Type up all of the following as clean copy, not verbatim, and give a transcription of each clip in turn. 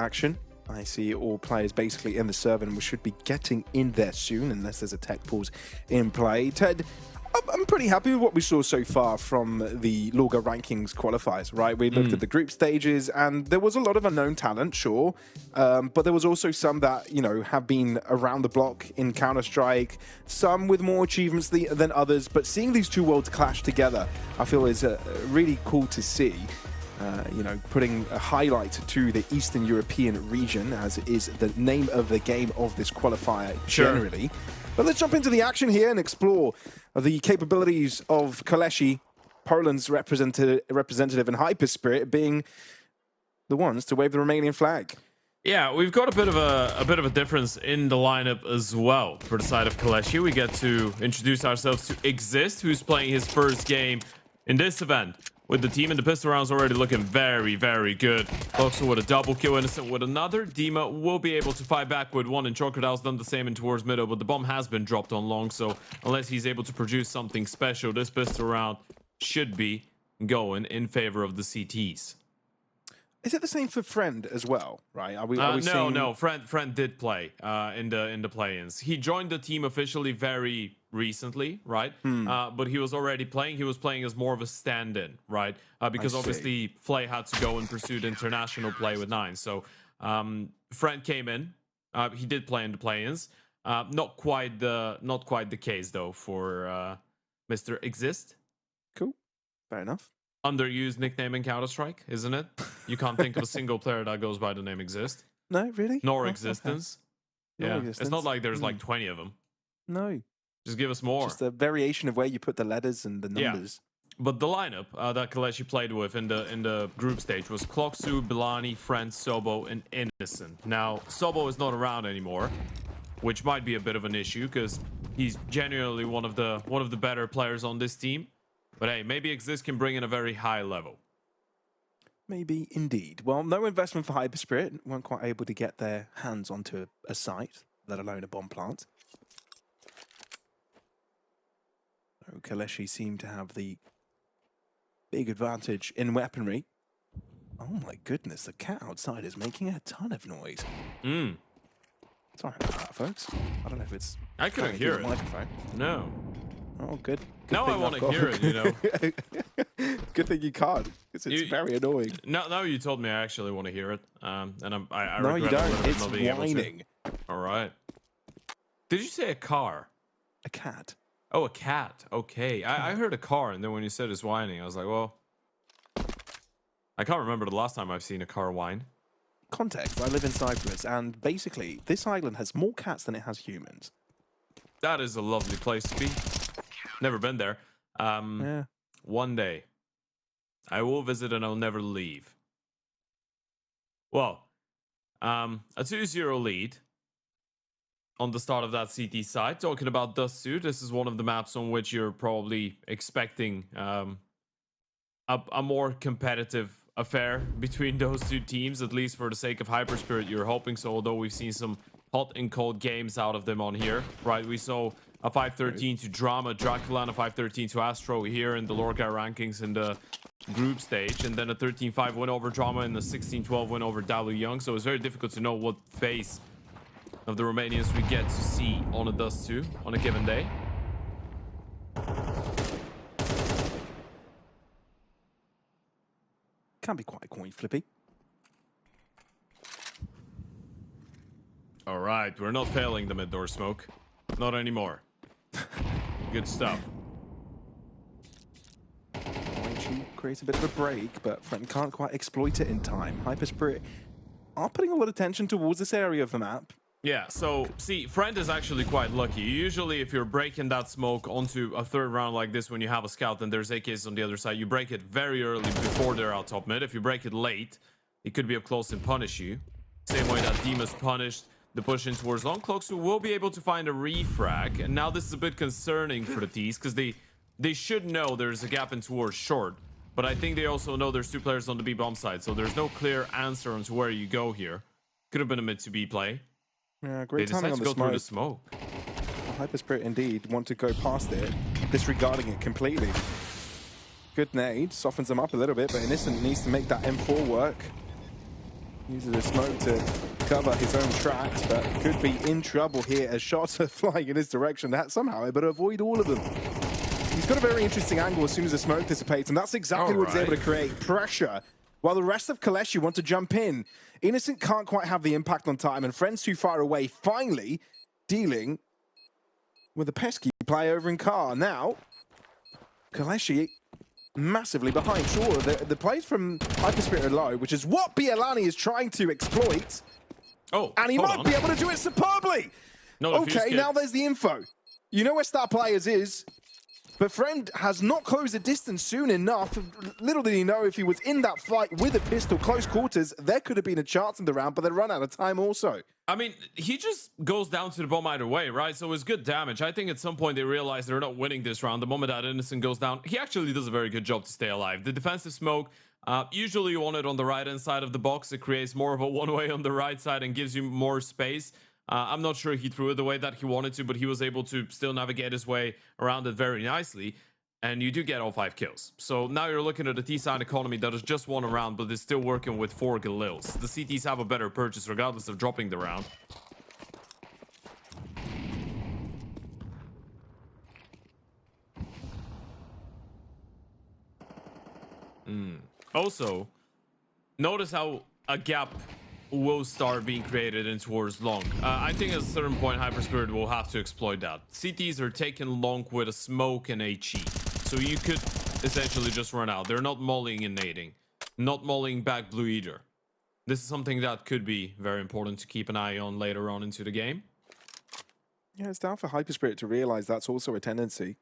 action. I see all players basically in the server, and we should be getting in there soon, unless there's a tech pause in play. Ted, I'm pretty happy with what we saw so far from the Lorgar Rankings qualifiers, right? We looked at the group stages, and there was a lot of unknown talent, sure, but there was also some that, you know, have been around the block in Counter-Strike, some with more achievements than others, but seeing these two worlds clash together, I feel is really cool to see. You know, putting a highlight to the Eastern European region, as is the name of the game of this qualifier generally. But let's jump into the action here and explore the capabilities of KOLESIE, Poland's representative and HYPERSPIRIT being the ones to wave the Romanian flag. Yeah, we've got a bit of a difference in the lineup as well. For the side of KOLESIE, we get to introduce ourselves to Exist, who's playing his first game in this event with the team, and the pistol round's already looking very, very good. Also with a double kill, Innocent with another. Dima will be able to fight back with one, and Crocodile's done the same in towards middle, but the bomb has been dropped on long, so unless he's able to produce something special, this pistol round should be going in favor of the CTs. Is it the same for Friend as well, right? Are we no, seeing... no. Friend did play in the play-ins. He joined the team officially very recently, right? But he was already playing. He was playing as more of a stand-in, right? Because obviously Flay had to go and pursue the international play with 9. So Friend came in. He did play in the play-ins. Not quite the case though for Mr. Exist. Cool, fair enough. Underused nickname in Counter-Strike, isn't it? You can't think of a single player that goes by the name Exist. No, really? Nor Existence. Okay. Yeah, Nor Existence. It's not like there's like 20 of them. No. Just give us more. Just a variation of where you put the letters and the numbers. Yeah. But the lineup that KOLESIE played with in the group stage was Clocksu, Bilani, Friend, Sobo, and Innocent. Now, Sobo is not around anymore, which might be a bit of an issue because he's genuinely one of the better players on this team. But hey, maybe Exist can bring in a very high level. Maybe indeed. Well, no investment for HYPERSPIRIT. Weren't quite able to get their hands onto a site, let alone a bomb plant. So KOLESIE seem to have the big advantage in weaponry. Oh my goodness, the cat outside is making a ton of noise. Sorry about that, folks. I don't know if it's... I couldn't hear it. Microphone. No. Oh, good. Now I want to hear it, you know. Good thing you can't, because it's very annoying. Now you told me I actually want to hear it, and I no, you don't. It's not being whining. All right. Did you say a car? A cat. Oh, a cat. Okay. I heard a car, and then when you said it's whining, I was like, well, I can't remember the last time I've seen a car whine. Context, I live in Cyprus, and basically, this island has more cats than it has humans. That is a lovely place to be. Never been there. Yeah. One day, I will visit and I'll never leave. Well, a 2-0 lead on the start of that CT side. Talking about Dust2, this is one of the maps on which you're probably expecting a more competitive affair between those two teams, at least for the sake of HYPERSPIRIT. You're hoping so, although we've seen some hot and cold games out of them on here, right? We saw a 5-13 to Drama, Dracula, and a 5-13 to Astro here in the Lorgar Rankings in the group stage, and then a 13-5 win over Drama and a 16-12 win over Dalu Young. So it's very difficult to know what phase of the Romanians we get to see on a Dust2 on a given day. Can be quite coin flippy. All right, we're not failing the mid-door smoke. Not anymore. Good stuff. Creates a bit of a break, but Friend can't quite exploit it in time. HYPERSPIRIT are putting a lot of attention towards this area of the map. Yeah, so see, Friend is actually quite lucky. Usually if you're breaking that smoke onto a third round like this when you have a scout and there's AKs on the other side, you break it very early before they're out top mid. If you break it late, it could be up close and punish you. Same way that Dima's punished the push in towards long. Cloaksu will be able to find a refrag, and now this is a bit concerning for the T's because they should know there's a gap in towards short, but I think they also know there's 2 players on the B bomb side, so there's no clear answer on to where you go here. Could have been a mid to B play. Yeah, great timing on the smoke. Through the smoke. HYPERSPIRIT indeed want to go past it, disregarding it completely. Good nade, softens them up a little bit, but Innocent needs to make that M4 work. Uses the smoke to cover his own tracks, but could be in trouble here as shots are flying in his direction. That somehow able to avoid all of them. He's got a very interesting angle as soon as the smoke dissipates, and that's exactly what he's able to create. Pressure, while the rest of KOLESIE want to jump in. Innocent can't quite have the impact on time, and Friend's too far away, finally dealing with a pesky play over in car. Now, KOLESIE massively behind. Sure, the plays from HYPERSPIRIT are low, which is what bialani is trying to exploit. Oh, and he might be able to do it superbly. No, okay, now there's the info. You know where Star Players is, but Friend has not closed the distance soon enough. Little did he know if he was in that fight with a pistol, close quarters, there could have been a chance in the round, but they run out of time also. I mean, he just goes down to the bomb either way, right? So it's good damage. I think at some point they realize they're not winning this round. The moment that Innocent goes down, he actually does a very good job to stay alive. The defensive smoke, usually you want it on the right-hand side of the box. It creates more of a one-way on the right side and gives you more space. I'm not sure he threw it the way that he wanted to, but he was able to still navigate his way around it very nicely. And you do get all 5 kills. So now you're looking at a T-side economy that is just one round, but is still working with 4 Galils. The CTs have a better purchase regardless of dropping the round. Also, notice how a gap will start being created in towards long. I think at a certain point, HYPERSPIRIT will have to exploit that. CTs are taking long with a smoke and HE. So you could essentially just run out. They're not mollying and nading. Not mollying back blue either. This is something that could be very important to keep an eye on later on into the game. Yeah, it's down for HYPERSPIRIT to realize that's also a tendency.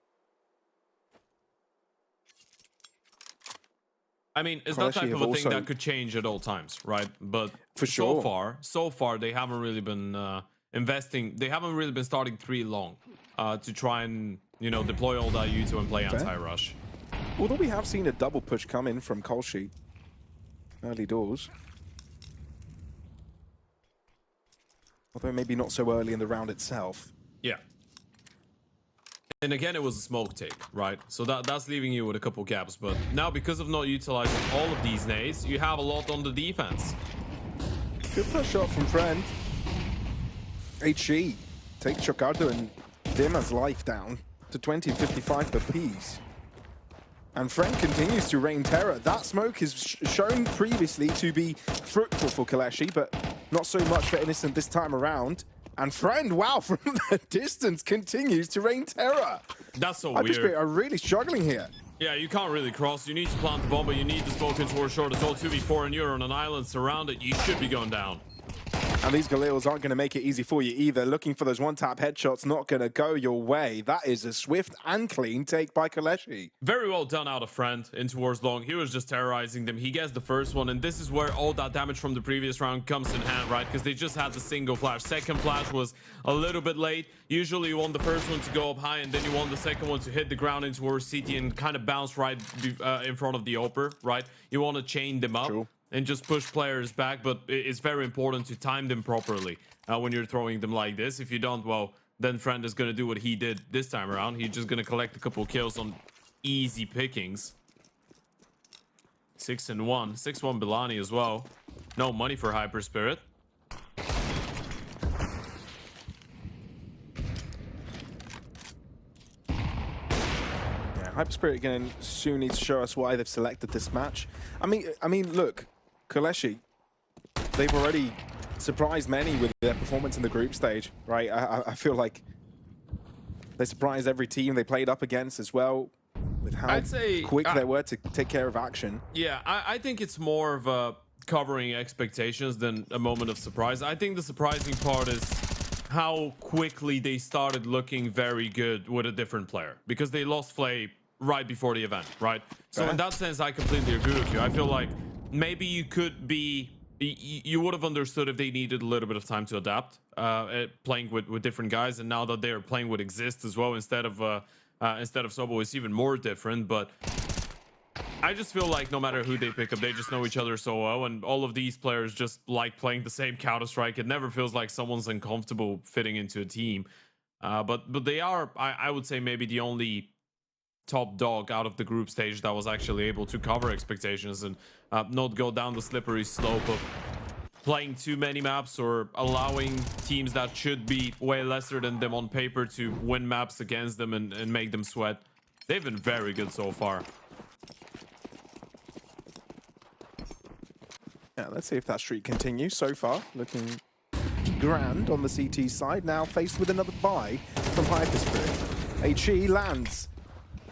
I mean, it's that type of a thing that could change at all times, right? But for sure, so far, they haven't really been investing. They haven't really been starting 3 long to try and, you know, deploy all that U2 and play anti-rush. Although we have seen a double push come in from KOLESIE early doors. Although maybe not so early in the round itself. Yeah. And again, it was a smoke take, right? So that's leaving you with a couple gaps. But now, because of not utilizing all of these nades, you have a lot on the defense. Good first shot from Friend. HE takes Chocardo and Dima's life down to 20 and 55 per piece. And Friend continues to rain terror. That smoke is shown previously to be fruitful for KOLESIE, but not so much for Innocent this time around. And Friend, wow, from the distance continues to rain terror. That's so weird. HYPERSPIRIT are really struggling here. Yeah, you can't really cross. You need to plant the bomb, but you need the smoke in towards short. It's all 2v4 and you're on an island surrounded. You should be going down. And these Galils aren't going to make it easy for you either. Looking for those one-tap headshots, not going to go your way. That is a swift and clean take by KOLESIE. Very well done out of Friend in towards long. He was just terrorizing them. He gets the first one, and this is where all that damage from the previous round comes in hand, right? Because they just had the single flash. Second flash was a little bit late. Usually you want the first one to go up high, and then you want the second one to hit the ground in towards CT and kind of bounce right in front of the Oper, right? You want to chain them up. True. And just push players back, but it's very important to time them properly when you're throwing them like this. If you don't, well, then Friend is going to do what he did this time around. He's just going to collect a couple kills on easy pickings. 6-1. 6-1 bialani as well. No money for HYPERSPIRIT. Yeah, HYPERSPIRIT again soon needs to show us why they've selected this match. I mean, look, KOLESIE, they've already surprised many with their performance in the group stage, right? I feel like they surprised every team they played up against as well, with how quick they were to take care of action. Yeah, I think it's more of a covering expectations than a moment of surprise. I think the surprising part is how quickly they started looking very good with a different player, because they lost Flay right before the event, right? So in that sense, I completely agree with you. I feel like maybe you would have understood if they needed a little bit of time to adapt, playing with different guys, and now that they're playing with Exist as well instead of Sobo, it's even more different. But I just feel like no matter who they pick up, they just know each other so well, and all of these players just like playing the same Counter-Strike. It never feels like someone's uncomfortable fitting into a team, but they are, I would say, maybe the only top dog out of the group stage that was actually able to cover expectations and not go down the slippery slope of playing too many maps or allowing teams that should be way lesser than them on paper to win maps against them and make them sweat. They've been very good so far. Yeah, let's see if that streak continues. So far, looking grand on the CT side. Now faced with another buy from HYPERSPIRIT. HE lands.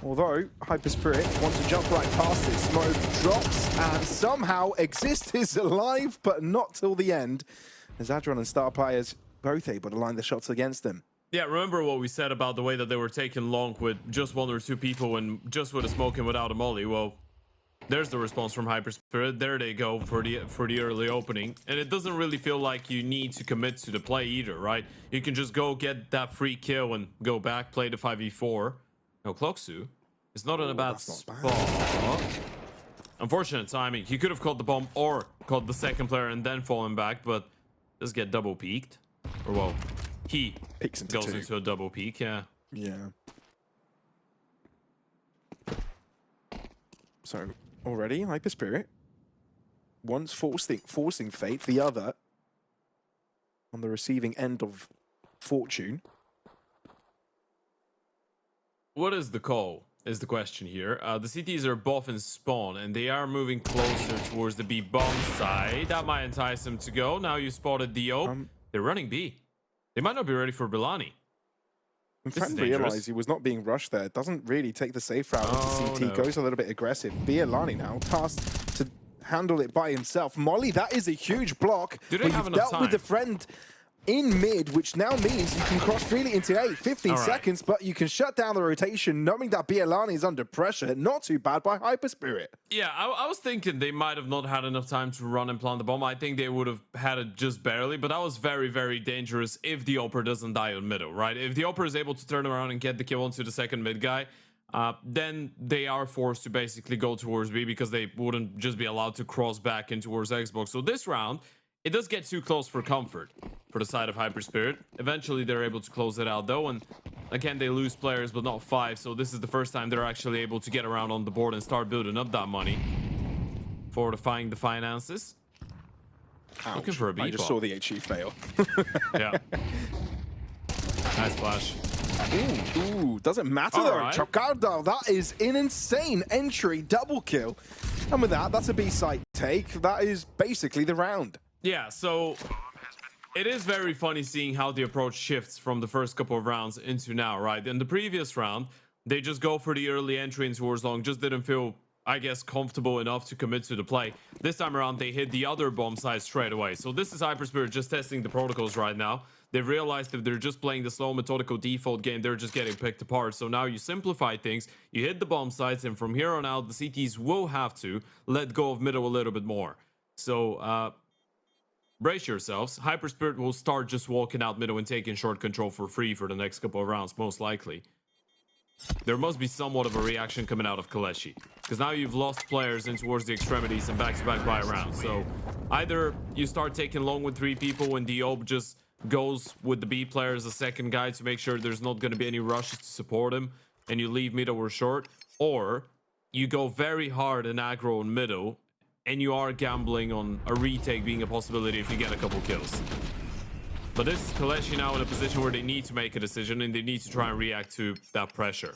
Although HYPERSPIRIT wants to jump right past it. Smoke drops and somehow Exist is alive, but not till the end. As Adron and Star players both able to line the shots against them. Yeah, remember what we said about the way that they were taking long with just one or two people and just with a smoke and without a molly? Well, there's the response from HYPERSPIRIT. There they go for the early opening. And it doesn't really feel like you need to commit to the play either, right? You can just go get that free kill and go back, play the 5v4. No, KOLESIE is not in a bad spot. Unfortunate timing. He could have caught the bomb or caught the second player and then fallen back, but does get double peeked. Or well, he goes into a double peek, yeah. Yeah. So already HYPERSPIRIT, once forcing FACEIT, the other on the receiving end of fortune. What is the call, is the question here. The CTs are both in spawn, and they are moving closer towards the B bomb side. That might entice them to go. Now you spotted Dio. They're running B. They might not be ready for Bilani. Friend realized he was not being rushed there. Doesn't really take the safe route. CT goes a little bit aggressive. Bilani now tasked to handle it by himself. Molly, that is a huge block. Do they have enough dealt time? With the friend in mid, which now means you can cross freely into 15 seconds, but you can shut down the rotation knowing that Bilani is under pressure. Not too bad by HYPERSPIRIT. Yeah, I was thinking they might have not had enough time to run and plant the bomb. I think they would have had it just barely, but that was very, very dangerous if the Oper doesn't die on middle, right? If the Oper is able to turn around and get the kill onto the second mid guy, then they are forced to basically go towards B because they wouldn't just be allowed to cross back in towards Xbox. So this round, it does get too close for comfort for the side of HYPERSPIRIT. Eventually, they're able to close it out, though. And again, they lose players, but not 5. So this is the first time they're actually able to get around on the board and start building up that money, fortifying the finances. Ouch. Looking for a B-bomb. I just saw the HE fail. Yeah. Nice flash. Ooh, doesn't matter though. Right. Chocardo, that is an insane entry, double kill. And with that, that's a B-site take. That is basically the round. Yeah, so it is very funny seeing how the approach shifts from the first couple of rounds into now, right? In the previous round, they just go for the early entry in towards long, just didn't feel, I guess, comfortable enough to commit to the play. This time around, they hit the other bomb side straight away. So this is HYPERSPIRIT just testing the protocols right now. They've realized if they're just playing the slow, methodical default game, they're just getting picked apart. So now you simplify things, you hit the bomb sites, and from here on out, the CTs will have to let go of middle a little bit more. So, brace yourselves. HYPERSPIRIT will start just walking out middle and taking short control for free for the next couple of rounds, most likely. There must be somewhat of a reaction coming out of KOLESIE, because now you've lost players in towards the extremities and back-to-back buy rounds. So either you start taking long with 3 people and Diop just goes with the B player as a second guy to make sure there's not going to be any rushes to support him, and you leave middle or short, or you go very hard and aggro in middle, and you are gambling on a retake being a possibility if you get a couple kills. But this is KOLESIE now in a position where they need to make a decision and they need to try and react to that pressure.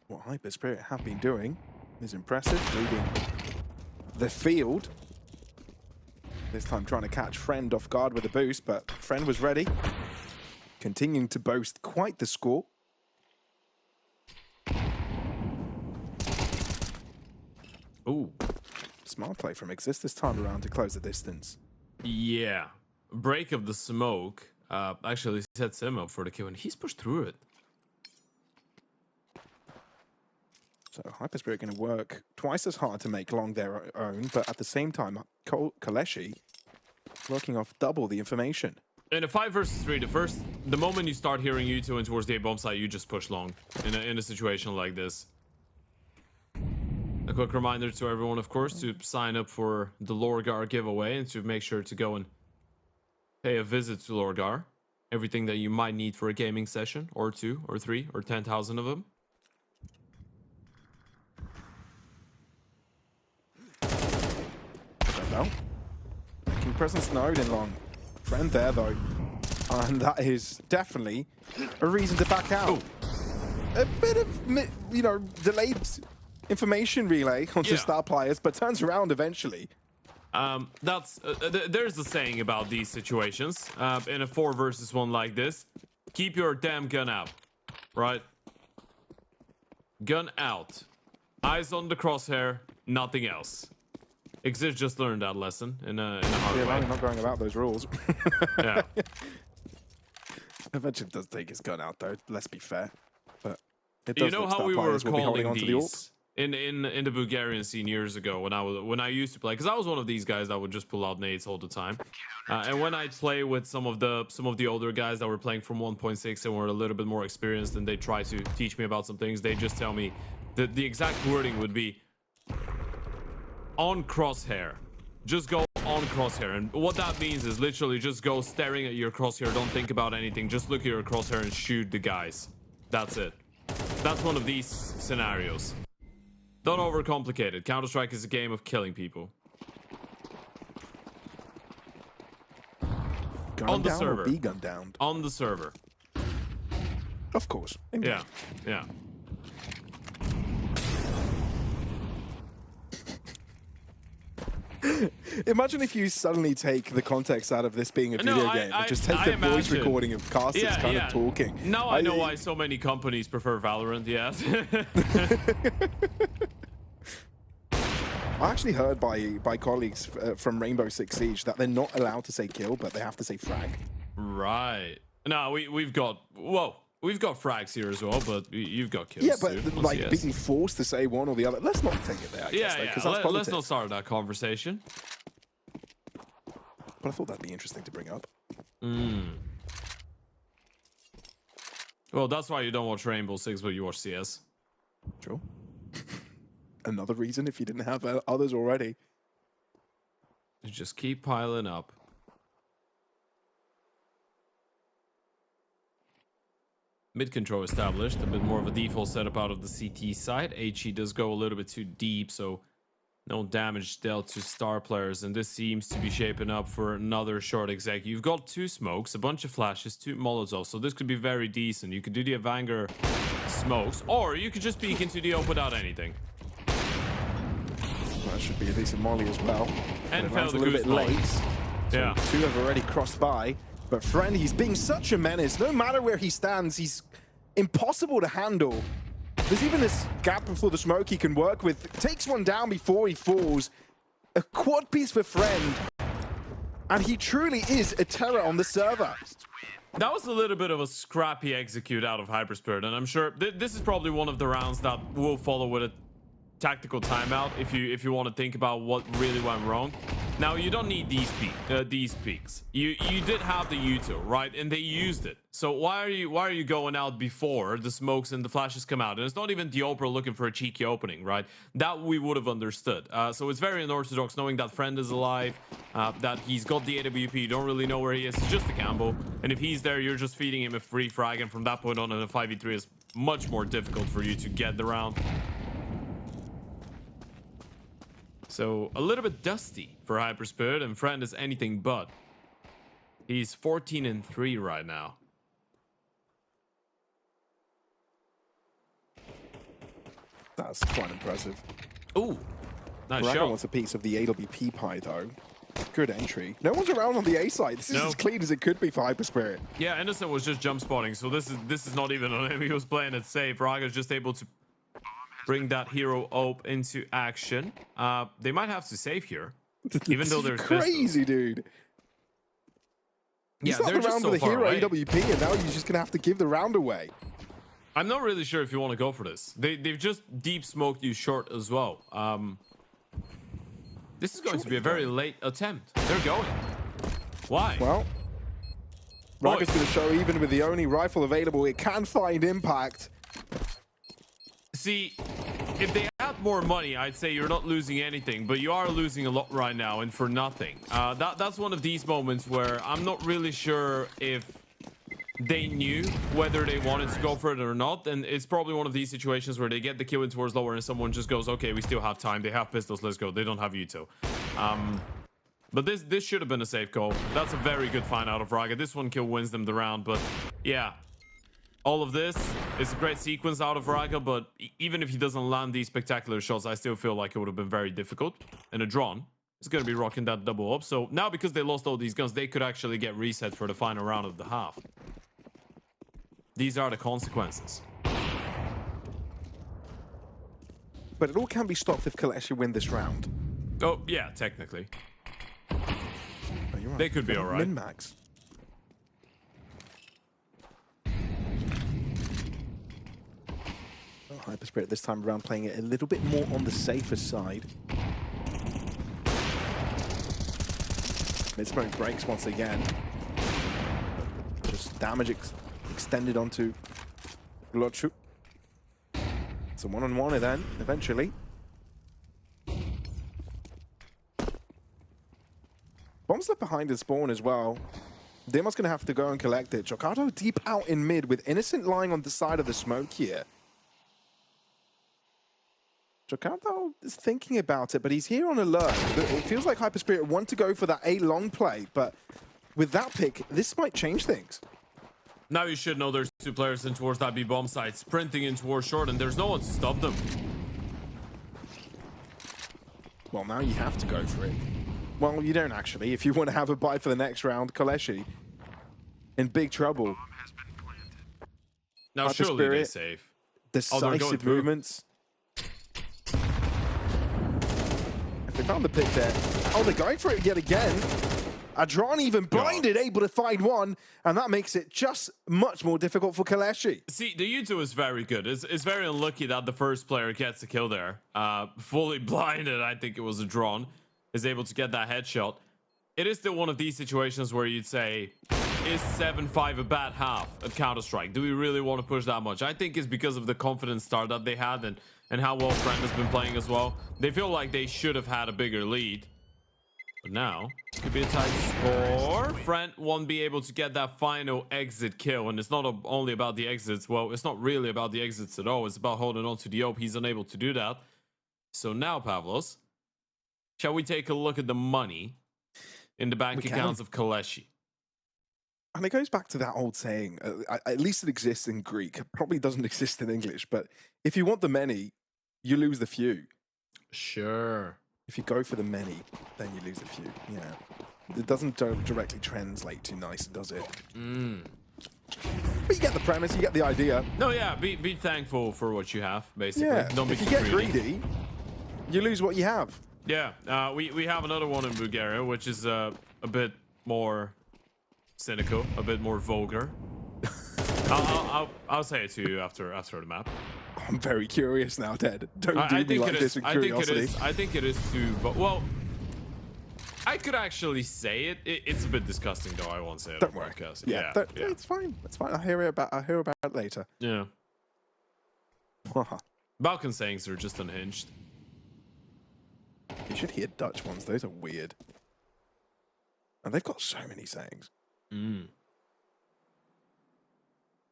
What HYPERSPIRIT have been doing is impressive, leading the field. This time trying to catch Friend off guard with a boost, but Friend was ready. Continuing to boast quite the score. Ooh. Smart play from Exist this time around to close the distance. Yeah. Break of the smoke actually sets him up for the kill, and he's pushed through it. So HYPERSPIRIT going to work twice as hard to make long their own, but at the same time, KOLESIE working off double the information. In a 5 versus 3, the moment you start hearing U2 and towards the A bomb site, you just push long in a situation like this. A quick reminder to everyone, of course, to sign up for the Lorgar giveaway and to make sure to go and pay a visit to Lorgar. Everything that you might need for a gaming session, or 2, or 3, or 10,000 of them. No. Making presence node in long. Friend there, though. And that is definitely a reason to back out. Ooh. A bit of, delayed information relay onto star players, but turns around eventually. There's a saying about these situations. In a 4 versus 1 like this, keep your damn gun out, right? Gun out. Eyes on the crosshair, nothing else. Exif just learned that lesson in a hard way. I'm not going about those rules. Yeah. Eventually does take his gun out, though. Let's be fair. But it does, you know how we were calling these the in the Bulgarian scene years ago when I used to play, because I was one of these guys that would just pull out nades all the time. And when I play with some of the older guys that were playing from 1.6 and were a little bit more experienced, and they try to teach me about some things, they just tell me that the exact wording would be on crosshair. Just go on crosshair. And what that means is literally just go staring at your crosshair. Don't think about anything. Just look at your crosshair and shoot the guys. That's it. That's one of these scenarios. Don't overcomplicate it. Counter-Strike is a game of killing people. On the server. Or be gunned down? On the server. Of course. Yeah. Yeah. Imagine if you suddenly take the context out of this being a video game and just take the voice recording of casters of talking. Now I know why so many companies prefer Valorant, yes. I actually heard by colleagues from Rainbow Six Siege that they're not allowed to say kill, but they have to say frag. Right. No, we've got frags here as well, but you've got kills. Yeah, but too, like being forced to say one or the other. Let's not take it there. I guess, let's not start that conversation. But I thought that'd be interesting to bring up. Well, that's why you don't watch Rainbow Six, but you watch CS. Sure. Another reason if you didn't have others already. You just keep piling up. Mid control established, a bit more of a default setup out of the CT side. HE does go a little bit too deep, so no damage dealt to star players, and this seems to be shaping up for another short exec. You've got 2 smokes, a bunch of flashes, 2 molotovs, so this could be very decent. You could do the Avanger smokes, or you could just peek into the open without anything. That should be a decent molly as well. And a little bit late. So 2 have already crossed by. But Friend, he's being such a menace. No matter where he stands, he's impossible to handle. There's even this gap before the smoke he can work with. Takes one down before he falls. A quad piece for Friend. And he truly is a terror on the server. That was a little bit of a scrappy execute out of HYPERSPIRIT, and I'm sure this is probably one of the rounds that will follow with a tactical timeout if you want to think about what really went wrong. Now, you don't need these peaks. You did have the util, right? And they used it. So why are you going out before the smokes and the flashes come out? And it's not even the Oprah looking for a cheeky opening, right? That we would have understood. So it's very unorthodox knowing that Friend is alive, that he's got the AWP. You don't really know where he is. It's just a gamble. And if he's there, you're just feeding him a free frag. And from that point on, in a 5v3 is much more difficult for you to get the round. So a little bit dusty for HYPERSPIRIT, and Friend is anything but. He's 14-3 right now. That's quite impressive. Ooh, nice shot. Raga wants a piece of the AWP pie though. Good entry. No one's around on the A side. This is as clean as it could be for HYPERSPIRIT. Yeah, Innocent was just jump spotting, so this is not even on him. He was playing it safe. Raga's just able to bring that hero op into action. They might have to save here, even though they're crazy, dude. Yeah, they're just the round with a hero away. AWP, and now you're just gonna have to give the round away. I'm not really sure if you want to go for this. They've just deep smoked you short as well. This is going to be a very late attempt. They're going. Why? Well, Raga's gonna show even with the only rifle available, it can find impact. See, if they had more money, I'd say you're not losing anything, but you are losing a lot right now, and for nothing. That's one of these moments where I'm not really sure if they knew whether they wanted to go for it or not. And it's probably one of these situations where they get the kill in towards lower and someone just goes, okay, we still have time. They have pistols. Let's go. They don't have Uto. But this should have been a safe call. That's a very good find out of Raga. This one kill wins them the round. But yeah, all of this is a great sequence out of Raga. But even if he doesn't land these spectacular shots, I still feel like it would have been very difficult. And a drawn is going to be rocking that double up. So now because they lost all these guns, they could actually get reset for the final round of the half. These are the consequences. But it all can be stopped if KOLESIE win this round. Oh, yeah, technically. Oh, you're right. They could be all right. Min-max. Oh, HYPERSPIRIT this time around playing it a little bit more on the safer side. Mid-smoke breaks once again. Just damage extended onto Dust2. It's a one-on-one then, eventually. Bomb's left behind his spawn as well. Demon's going to have to go and collect it. Chocardo deep out in mid with Innocent lying on the side of the smoke here. Chocardo is thinking about it, but he's here on alert. It feels like HYPERSPIRIT want to go for that A-long play, but with that pick, this might change things. Now you should know there's two players in towards that B bomb site, sprinting in towards short, and there's no one to stop them. Well, now you have to go for it. Well, you don't actually. If you want to have a bite for the next round, KOLESIE in big trouble. Now surely they're safe. Decisive movements. If they found the pick there. Oh, they're going for it yet again. Adron even blinded, able to find one, and that makes it just much more difficult for KOLESIE. See, the Uto is very good. It's very unlucky that the first player gets a kill there. Fully blinded, I think it was a drawn, is able to get that headshot. It is still one of these situations where you'd say, is 7-5 a bad half at Counter-Strike? Do we really want to push that much? I think it's because of the confidence start that they had and how well Friend has been playing as well. They feel like they should have had a bigger lead. But now, it could be a tight score. Friend won't be able to get that final exit kill. And it's not only about the exits. Well, it's not really about the exits at all. It's about holding on to the AWP. He's unable to do that. So now, Pavlos, shall we take a look at the money in the bank accounts of KOLESIE? And it goes back to that old saying, at least it exists in Greek. It probably doesn't exist in English. But if you want the many, you lose the few. Sure. If you go for the many, then you lose a few. Yeah. It doesn't directly translate too nice, does it? But you get the premise, you get the idea. No, yeah, be thankful for what you have, basically. Yeah. Don't be if you get greedy, you lose what you have. Yeah, we have another one in Bulgaria, which is a bit more cynical, a bit more vulgar. I'll say it to you after the map. I'm very curious now, Ted. Don't do me like this with curiosity. I think it is too, but well, I could actually say it. It's a bit disgusting, though. I won't say it. Don't worry. Yeah, it's fine. It's fine. I'll hear about it later. Yeah. Balkan sayings are just unhinged. You should hear Dutch ones. Those are weird. And they've got so many sayings.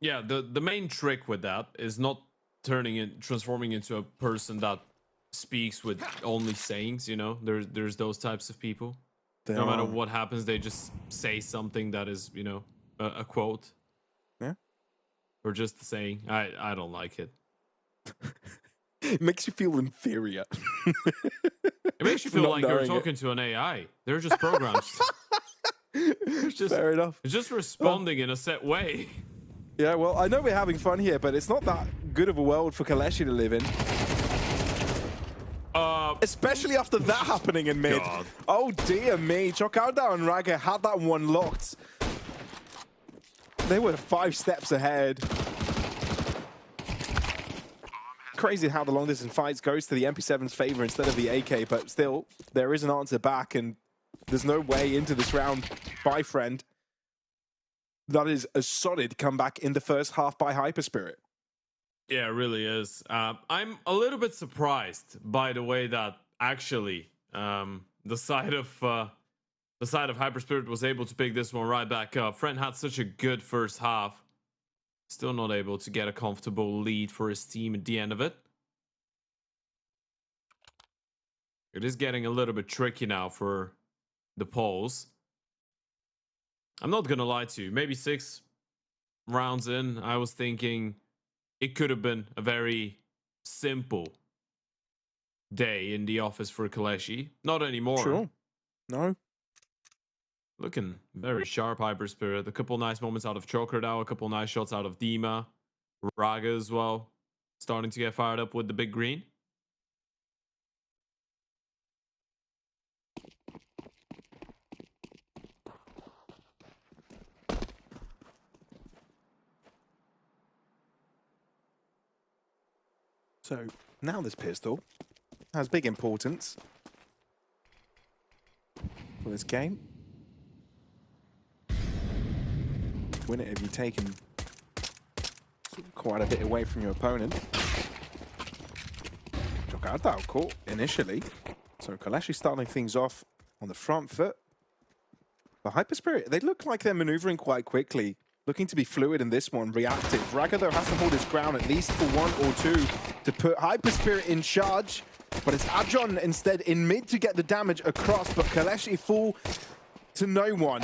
Yeah, the main trick with that is not transforming into a person that speaks with only sayings, you know? There's those types of people. No matter what happens, they just say something that is, you know, a quote. Yeah. Or just a saying. I don't like it. It makes you feel inferior. It makes you feel like you're talking to an AI. They're just programs. Fair enough. It's just responding in a set way. Yeah, well, I know we're having fun here, but it's not that good of a world for KOLESIE to live in. Especially after that happening in mid. God. Oh dear me, Chocardo and Raga had that one locked. They were 5 steps ahead. Crazy how the long distance fights goes to the MP7's favor instead of the AK, but still, there is an answer back, and there's no way into this round by Friend. That is a solid comeback in the first half by HYPERSPIRIT. Yeah, it really is. I'm a little bit surprised by the way that actually the side of HYPERSPIRIT was able to pick this one right back up. Friend had such a good first half. Still not able to get a comfortable lead for his team at the end of it. It is getting a little bit tricky now for the Poles. I'm not gonna lie to you. Maybe 6 rounds in, I was thinking it could have been a very simple day in the office for KOLESIE. Not anymore. Sure. No. Looking very sharp, HYPERSPIRIT. A couple nice moments out of Choker now. A couple nice shots out of Dima. Raga as well. Starting to get fired up with the big green. So now this pistol has big importance for this game. Win it if you've taken quite a bit away from your opponent. Jogardao caught initially. So KOLESIE starting things off on the front foot. But HYPERSPIRIT, they look like they're maneuvering quite quickly. Looking to be fluid in this one, reactive. Raga, though, has to hold his ground at least for 1 or 2 to put HYPERSPIRIT in charge. But it's Adron instead in mid to get the damage across, but KOLESIE fall to no one.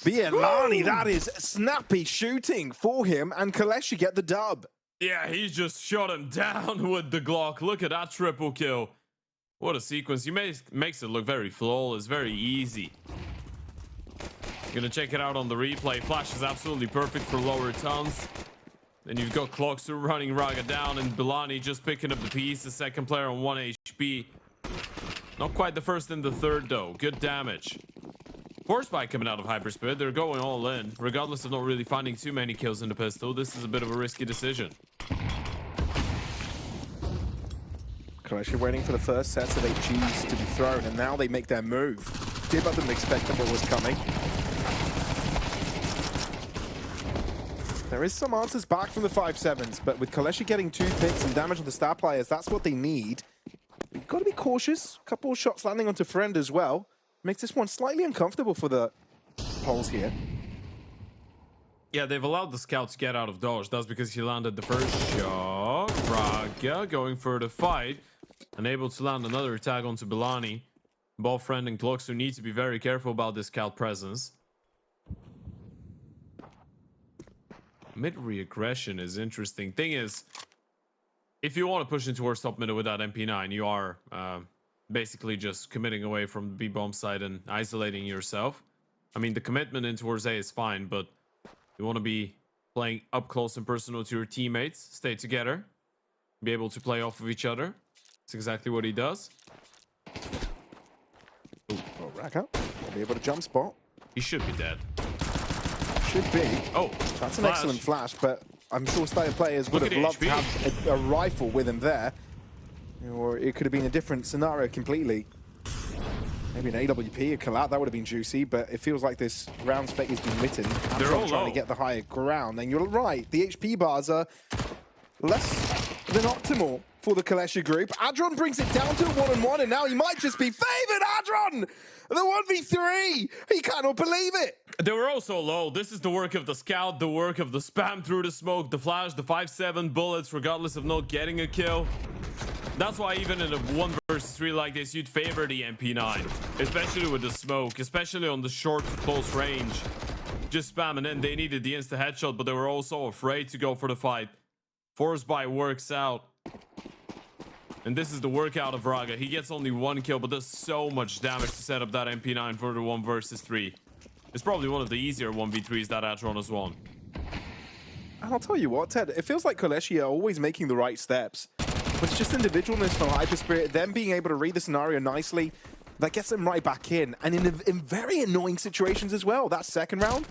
Bielani, that is snappy shooting for him, and KOLESIE get the dub. Yeah, he just shot him down with the Glock. Look at that triple kill. What a sequence. He makes it look very flawless, very easy. Gonna check it out on the replay. Flash is absolutely perfect for lower tons. Then you've got Clockster running Raga down and Bilani just picking up the piece. The second player on 1 HP. Not quite the first and the third though. Good damage. Force Spike coming out of HYPERSPIRIT. They're going all in. Regardless of not really finding too many kills in the pistol, this is a bit of a risky decision. KOLESIE waiting for the first sets of HGs to be thrown, and now they make their move. Dibba didn't expect that what was coming. There is some answers back from the 5-7s, but with KOLESIE getting 2 picks and damage on the star players, that's what they need. You've got to be cautious. A couple of shots landing onto Friend as well. Makes this one slightly uncomfortable for the Poles here. Yeah, they've allowed the scout to get out of dodge. That's because he landed the first shot. Raga going for the fight. Unable to land another tag onto Bilani. Both Friend and Clockster need to be very careful about this scout presence. Mid-reaggression is interesting. Thing is, if you want to push in towards top middle with that MP9, you are basically just committing away from the B-bomb side and isolating yourself. I mean, the commitment in towards A is fine, but you want to be playing up close and personal to your teammates, stay together, be able to play off of each other. That's exactly what he does. Ooh, well, Raga will be able to jump spot. He should be dead. Should be. Oh, that's an excellent flash, but I'm sure Slayer players would have loved to have a rifle with him there. Or it could have been a different scenario completely. Maybe an AWP, a collat, that would have been juicy, but it feels like this round's fate has been written. They're all trying low. to get the higher ground. And you're right, the HP bars are less than optimal for the KOLESIE group. Adron brings it down to a 1-on-1, and now he might just be favored. Adron! The 1v3! He cannot believe it! They were also low. This is the work of the scout, the work of the spam through the smoke, the flash, the 5-7 bullets, regardless of not getting a kill. That's why even in a 1 versus 3 like this, you'd favor the MP9, especially with the smoke, especially on the short to close range. Just spamming in. They needed the insta headshot, but they were also afraid to go for the fight. Force by works out. And this is the workout of Raga. He gets only 1 kill, but does so much damage to set up that MP9 for the 1 versus 3. It's probably one of the easier 1v3s that Adron has won. And I'll tell you what, Ted, it feels like KOLESIE are always making the right steps. But it's just individualness from HYPERSPIRIT, them being able to read the scenario nicely, that gets them right back in. And in very annoying situations as well. That second round,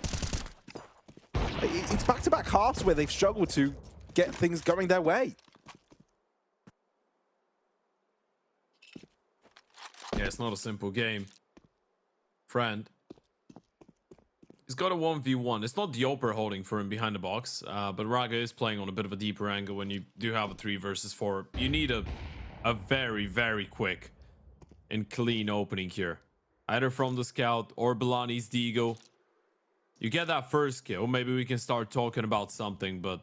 it's back-to-back halves where they've struggled to get things going their way. Yeah, it's not a simple game. Friend. He's got a 1v1. It's not the Oper holding for him behind the box, but Raga is playing on a bit of a deeper angle when you do have a 3 versus 4. You need a very, very quick and clean opening here. Either from the scout or Bilani's Deagle. You get that first kill, maybe we can start talking about something, but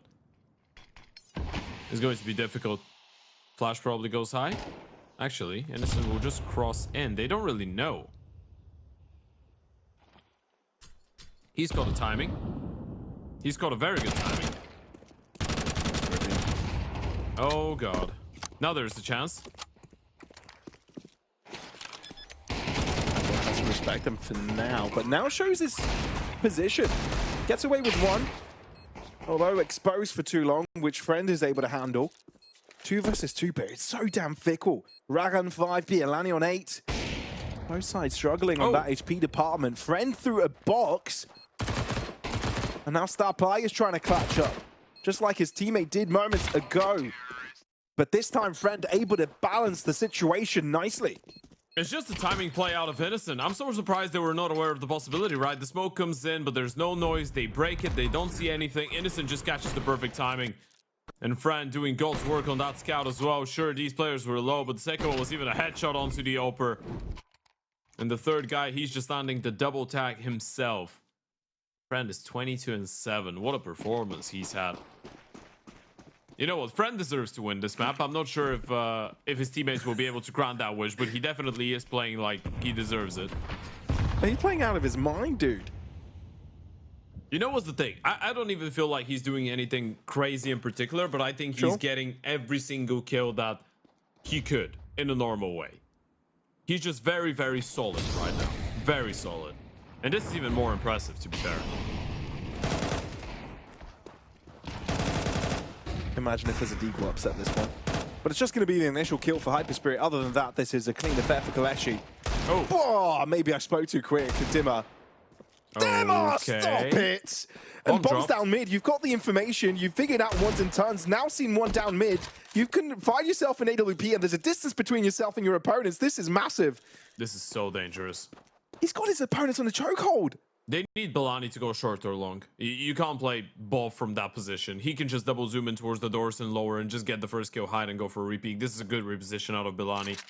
it's going to be difficult. Flash probably goes high. Actually, Innocent will just cross in. They don't really know. He's got a timing. He's got a very good timing. Oh god. Now there's the chance. Has to respect him for now, but now shows his position. Gets away with one. Although exposed for too long, which Friend is able to handle. 2 versus 2, but it's so damn fickle. Rag on 5, Pialani on 8. Both sides struggling on that HP department. Friend through a box. And now Star Player is trying to clutch up. Just like his teammate did moments ago. But this time, Friend able to balance the situation nicely. It's just a timing play out of Innocent. I'm so surprised they were not aware of the possibility, right? The smoke comes in, but there's no noise. They break it. They don't see anything. Innocent just catches the perfect timing. And Fran doing God's work on that scout as well. Sure, these players were low, but the second one was even a headshot onto the Oper. And the third guy, he's just landing the double tag himself. Friend is 22-7. What a performance he's had. You know what? Friend deserves to win this map. I'm not sure if his teammates will be able to grant that wish, but he definitely is playing like he deserves it. He's playing out of his mind, dude. You know what's the thing? I don't even feel like he's doing anything crazy in particular, but I think he's getting every single kill that he could in a normal way. He's just very, very solid right now. Very solid. And this is even more impressive, to be fair. Imagine if there's a deagle upset this one. But it's just going to be the initial kill for HYPERSPIRIT. Other than that, this is a clean affair for KOLESIE. Oh, maybe I spoke too quick to Dimmer. Dimmer, stop it! And bombs down mid. You've got the information. You've figured out ones and tons. Now seen one down mid. You can find yourself an AWP, and there's a distance between yourself and your opponents. This is massive. This is so dangerous. He's got his opponents on a chokehold. They need Balani to go short or long. You can't play both from that position. He can just double zoom in towards the doors and lower and just get the first kill, hide and go for a repeat. This is a good reposition out of Balani.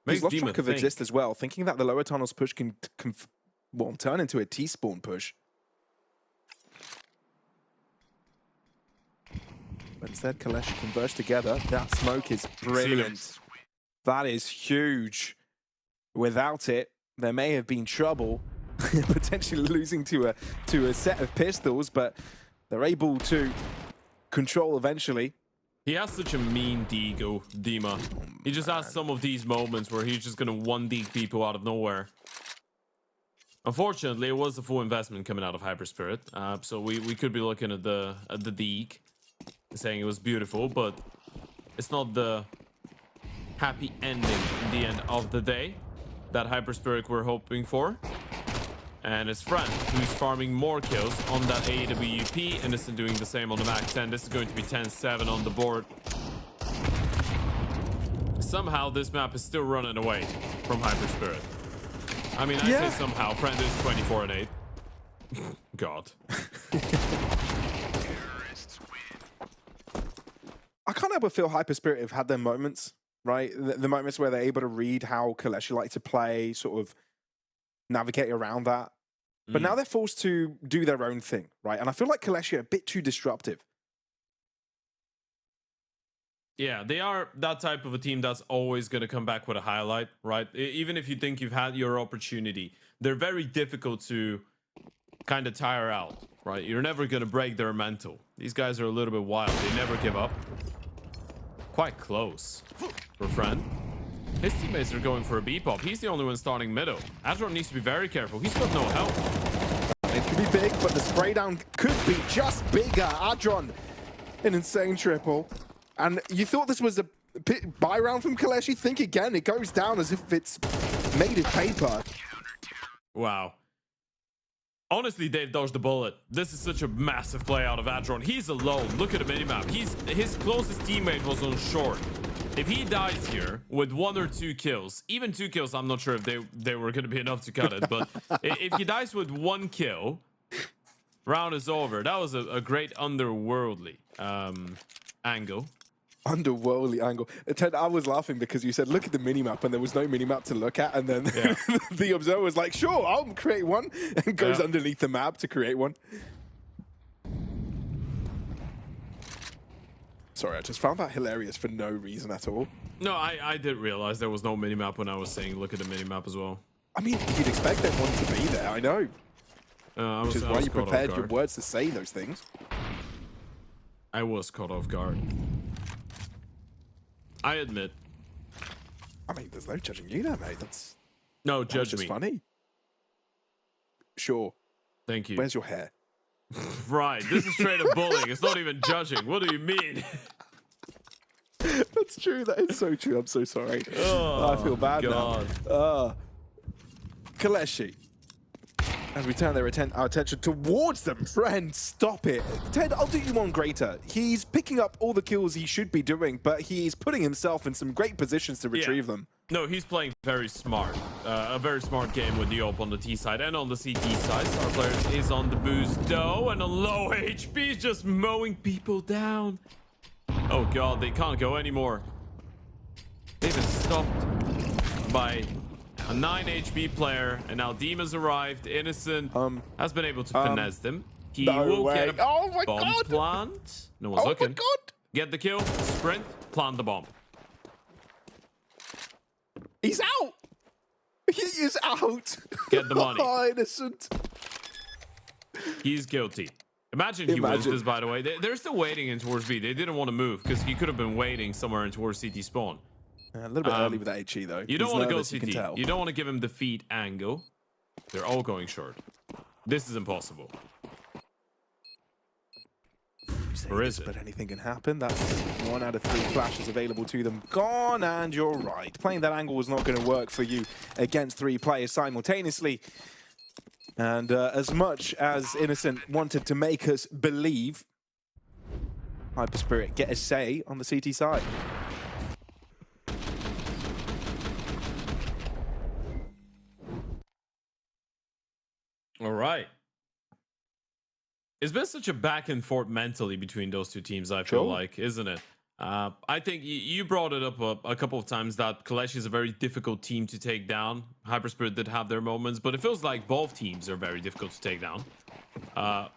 He's lost track of exist as well, thinking that the lower tunnels push can turn into a T-spawn push. But instead, KOLESIE converge together. That smoke is brilliant. That is huge. Without it, there may have been trouble. Potentially losing to a set of pistols, but they're able to control eventually. He has such a mean ego, Dima. He just has some of these moments where he's just gonna 1D people out of nowhere. Unfortunately, it was a full investment coming out of HYPERSPIRIT, so we could be looking at the Deke, saying it was beautiful, but it's not the happy ending in the end of the day that HYPERSPIRIT were hoping for. And his friend, who's farming more kills on that AWP. Innocent doing the same on the Mac 10. This is going to be 10-7 on the board. Somehow, this map is still running away from HYPERSPIRIT. I mean, I say somehow. Friend is 24-8. God. I can't help but feel HYPERSPIRIT have had their moments, right? The moments where they're able to read how KOLESIE like to play, sort of navigate around that. But now they're forced to do their own thing, right? And I feel like KOLESIE are a bit too disruptive. Yeah, they are that type of a team that's always going to come back with a highlight, right? Even if you think you've had your opportunity, they're very difficult to kind of tire out, right? You're never going to break their mental. These guys are a little bit wild. They never give up. Quite close for Friend. His teammates are going for a B-pop. He's the only one starting middle. Adron needs to be very careful. He's got no help. It could be big, but the spray down could be just bigger. Adron, an insane triple. And you thought this was a buy round from KOLESIE? Think again. It goes down as if it's made of paper. Wow. Honestly, they've dodged the bullet. This is such a massive play out of Adron. He's alone. Look at the minimap. His closest teammate was on short. If he dies here with 1 or 2 kills, even 2 kills, I'm not sure if they were going to be enough to cut it, but if he dies with 1 kill, round is over. That was a great underworldly angle. Underworldly angle. Ted, I was laughing because you said, look at the minimap, and there was no minimap to look at. And then the observer was like, sure, I'll create one, and goes underneath the map to create one. Sorry, I just found that hilarious for no reason at all. No, I did realize there was no minimap when I was saying look at the minimap as well. I mean, you'd expect that one to be there, I know. Which is why you prepared your words to say those things. I was caught off guard. I admit. I mean, there's no judging you there, mate. That's judge just me. Funny. Sure. Thank you. Where's your hair? Right. This is straight up bullying. It's not even judging. What do you mean? That's true. That is so true. I'm so sorry. Oh, I feel bad now. KOLESIE. As we turn our attention towards them, friend, stop it. Ted, I'll do you one greater. He's picking up all the kills he should be doing, but he's putting himself in some great positions to retrieve them. No, he's playing very smart. A very smart game with the op on the T side and on the CT side. StarPlayers is on the boost though, and on low HP, just mowing people down. Oh god, they can't go anymore. They've been stopped by a 9 HP player, and now Demon's arrived. Innocent has been able to finesse them. He will get a bomb plant. No one's looking. My god! Get the kill, sprint, plant the bomb. He's out! He is out! Get the money. Oh, Innocent. He's guilty. Imagine he wins this, by the way. They're still waiting in towards B. They didn't want to move because he could have been waiting somewhere in towards CT spawn. A little bit early with that HE, though. You don't want to go CT. You don't want to give him the feed angle. They're all going short. This is impossible. Or is it? But anything can happen. That's 1 out of 3 flashes available to them. Gone, and you're right. Playing that angle was not going to work for you against 3 players simultaneously. And as much as Innocent wanted to make us believe, HYPERSPIRIT get a say on the CT side. All right. It's been such a back and forth mentally between those two teams, I feel like, isn't it? I think you brought it up a couple of times that KOLESIE is a very difficult team to take down. HYPERSPIRIT did have their moments, but it feels like both teams are very difficult to take down.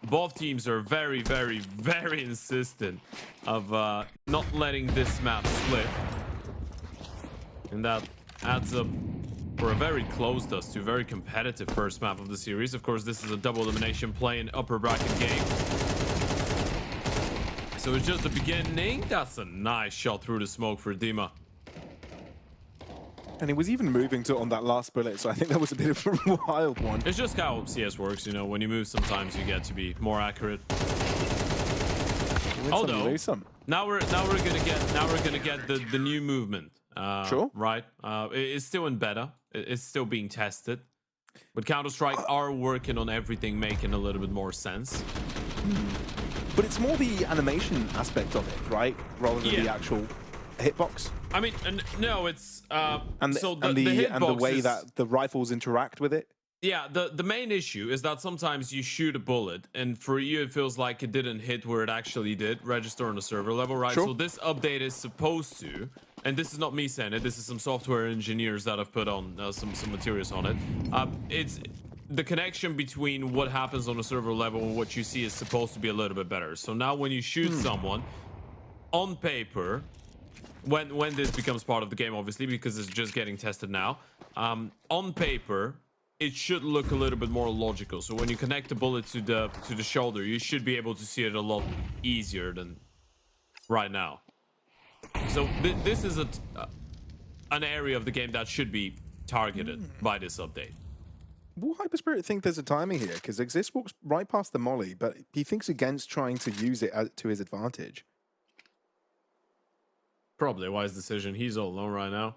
Both teams are very, very, very insistent of not letting this map slip. And that adds up for a very close Dust2, very competitive first map of the series. Of course, this is a double elimination play in upper bracket game. So it's just the beginning. That's a nice shot through the smoke for Dima. And he was even moving to on that last bullet, so I think that was a bit of a wild one. It's just how CS works, you know. When you move, sometimes you get to be more accurate. Although now we're gonna get the new movement. Right. It's still in beta. It's still being tested. But Counter-Strike are working on everything, making a little bit more sense. But it's more the animation aspect of it, right? Rather than the actual hitbox. I mean, no, it's and the way that the rifles interact with it. Yeah, the main issue is that sometimes you shoot a bullet, and for you it feels like it didn't hit where it actually did register on the server level, right? So this update is supposed to, and this is not me saying it, this is some software engineers that have put on some materials on it. It's the connection between what happens on the server level and what you see is supposed to be a little bit better. So now when you shoot someone, on paper, when this becomes part of the game, obviously, because it's just getting tested now, on paper, it should look a little bit more logical. So when you connect the bullet to the shoulder, you should be able to see it a lot easier than right now. So this is an area of the game that should be targeted by this update. Will HYPERSPIRIT think there's a timing here? Because Exist walks right past the molly, but he thinks against trying to use it to his advantage. Probably a wise decision. He's all alone right now.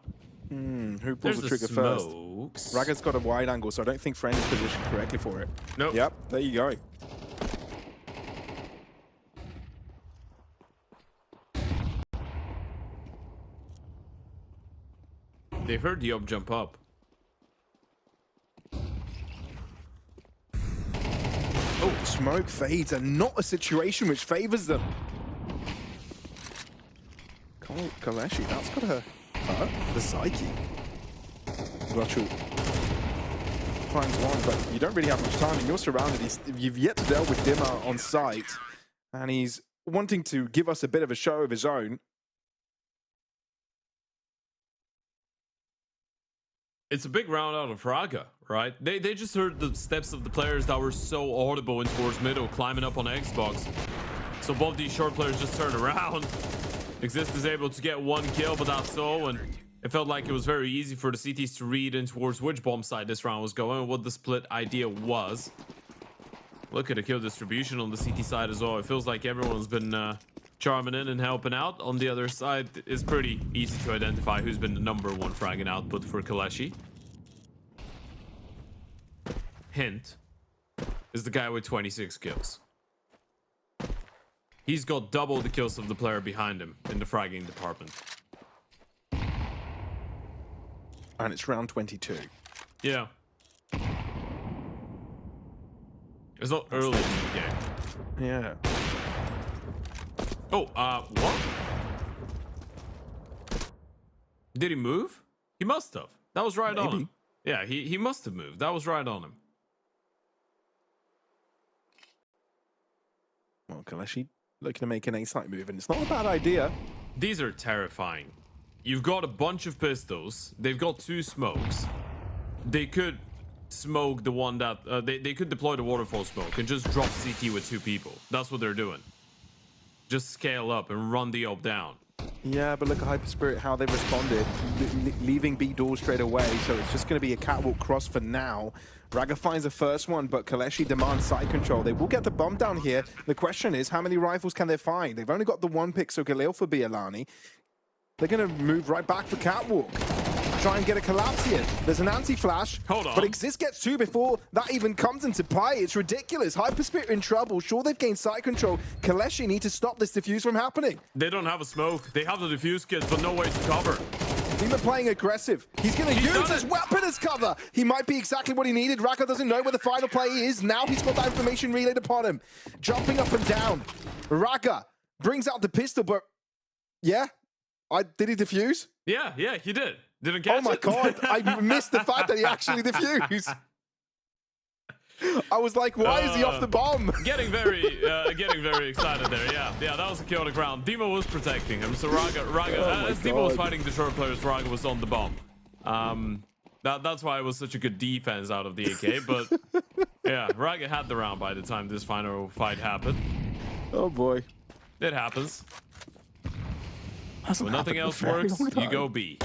Who pulls the trigger first? Raggar's got a wide angle, so I don't think Friend is positioned correctly for it. Nope. Yep, there you go. They heard the up jump up. Oh, smoke fades and not a situation which favors them. Oh, KOLESIE, that's got to hurt the psyche. Glotchu finds one, but you don't really have much time, and you're surrounded. You've yet to deal with Dimmer on site, and he's wanting to give us a bit of a show of his own. It's a big round out of Raga, right? They just heard the steps of the players that were so audible in towards middle, climbing up on Xbox. So both these short players just turned around. Exist is able to get one kill, but that's all. And it felt like it was very easy for the CTs to read in towards which bomb side this round was going and what the split idea was. Look at the kill distribution on the CT side as well. It feels like everyone's been charming in and helping out. On the other side, it's pretty easy to identify who's been the #1 fragging output for KOLESIE. Hint is the guy with 26 kills. He's got double the kills of the player behind him in the fragging department. And it's round 22. Yeah. It's not early in the game. Yeah. Oh, what? Did he move? He must have. That was right on him. Yeah, he must have moved. That was right on him. Well, KOLESIE looking to make an A-site move, and it's not a bad idea. These are terrifying. You've got a bunch of pistols. They've got 2 smokes. They could smoke the one that... they could deploy the waterfall smoke and just drop CT with 2 people. That's what they're doing. Just scale up and run the op down. Yeah, but look at HYPERSPIRIT, how they responded, leaving B door straight away, so it's just going to be a catwalk cross for now. Raga finds the first one, but KOLESIE demands side control. They will get the bomb down here. The question is, how many rifles can they find? They've only got the 1 pick, so Galil for Bialani. They're going to move right back for catwalk. Try and get a collapse here. There's an anti-flash. Hold on. But Exist gets 2 before that even comes into play. It's ridiculous. HYPERSPIRIT in trouble. Sure, they've gained side control. KOLESIE need to stop this defuse from happening. They don't have a smoke. They have the defuse kits, but no way to cover. Dima playing aggressive. He's going to use his weapon as cover. He might be exactly what he needed. Raga doesn't know where the final play is. Now he's got that information relayed upon him. Jumping up and down. Raga brings out the pistol, but yeah. Did he defuse? Yeah, he did. Didn't catch it. Oh my god, I missed the fact that he actually defused. I was like, why is he off the bomb? Getting very excited there. Yeah, that was a chaotic round. Dima was protecting him, so Raga as Dima was fighting the short players, Raga was on the bomb. That's why it was such a good defense out of the AK. But yeah, Raga had the round by the time this final fight happened. Oh boy, it happens. When nothing else works, you go B.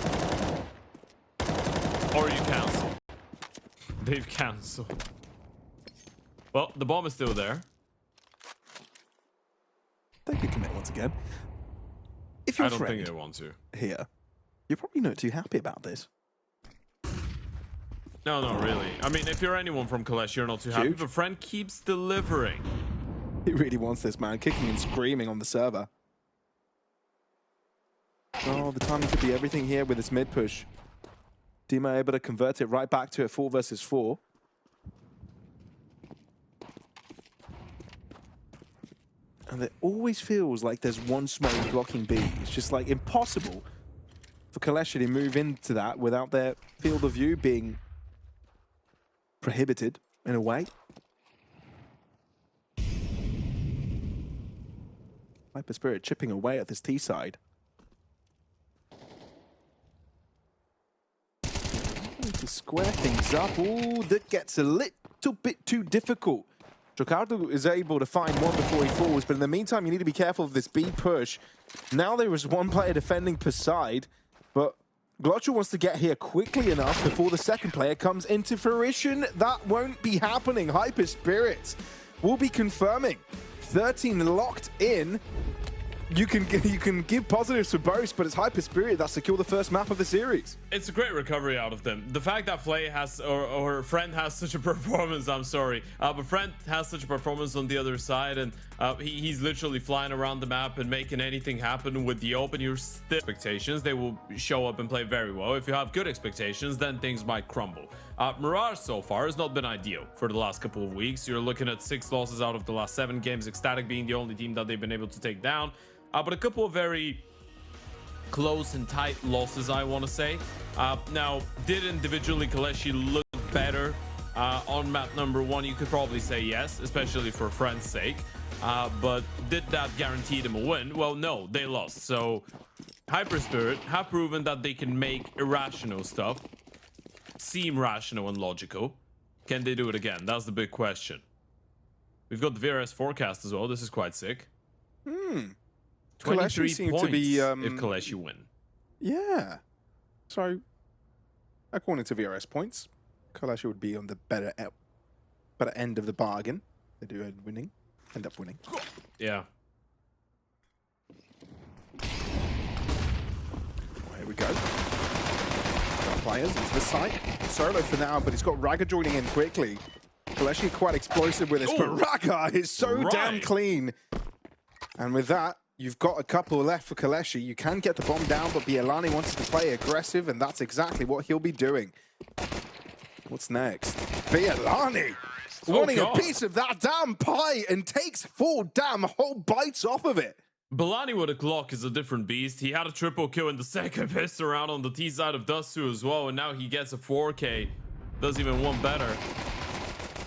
Or you cancel. They've canceled. Well, the bomb is still there. They could commit once again. If you're I don't think they want to. Here, you're probably not too happy about this. No, not really. I mean, if you're anyone from KOLESIE, you're not too happy. But friend keeps delivering. He really wants this, man. Kicking and screaming on the server. Oh, the timing could be everything here with this mid push. Dima able to convert it right back to a 4 versus 4. And it always feels like there's one smoke blocking B. It's just like impossible for KOLESIE to move into that without their field of view being prohibited in a way. HYPERSPIRIT chipping away at this T side. To square things up. Ooh, that gets a little bit too difficult. Jocardo is able to find one before he falls, but in the meantime, you need to be careful of this B push. Now there is 1 player defending per side, but Glotchu wants to get here quickly enough before the second player comes into fruition. That won't be happening. HYPERSPIRIT will be confirming 13 locked in. You can give positives for both, but it's HYPERSPIRIT that secure the first map of the series. It's a great recovery out of them. The fact that Flay has, or Friend has such a performance, I'm sorry, but Friend has such a performance on the other side, and he's literally flying around the map and making anything happen with the open. Your expectations, they will show up and play very well. If you have good expectations, then things might crumble. Mirage so far has not been ideal for the last couple of weeks. You're looking at 6 losses out of the last 7 games, Ecstatic being the only team that they've been able to take down. But a couple of very close and tight losses, I want to say. Now, did individually KOLESIE look better on map number 1? You could probably say yes, especially for friend's sake. But did that guarantee them a win? Well, no, they lost. So HYPERSPIRIT have proven that they can make irrational stuff seem rational and logical. Can they do it again? That's the big question. We've got the VRS forecast as well. This is quite sick. 23 seem points to be, if KOLESIE win. Yeah. So, according to VRS points, KOLESIE would be on the better end of the bargain. They do end up winning. Yeah. Here we go. Players into the site. Solo for now, but he's got Raga joining in quickly. KOLESIE quite explosive with this, but Raga is so damn clean. And with that, you've got a couple left for KOLESIE. You can get the bomb down, but bielanii wants to play aggressive, and that's exactly what he'll be doing. What's next? bielanii wanting a piece of that damn pie and takes 4 damn whole bites off of it. bielanii with a Glock is a different beast. He had a triple kill in the second pissed around on the T side of Dust2 as well, and now he gets a 4K. Does even one better.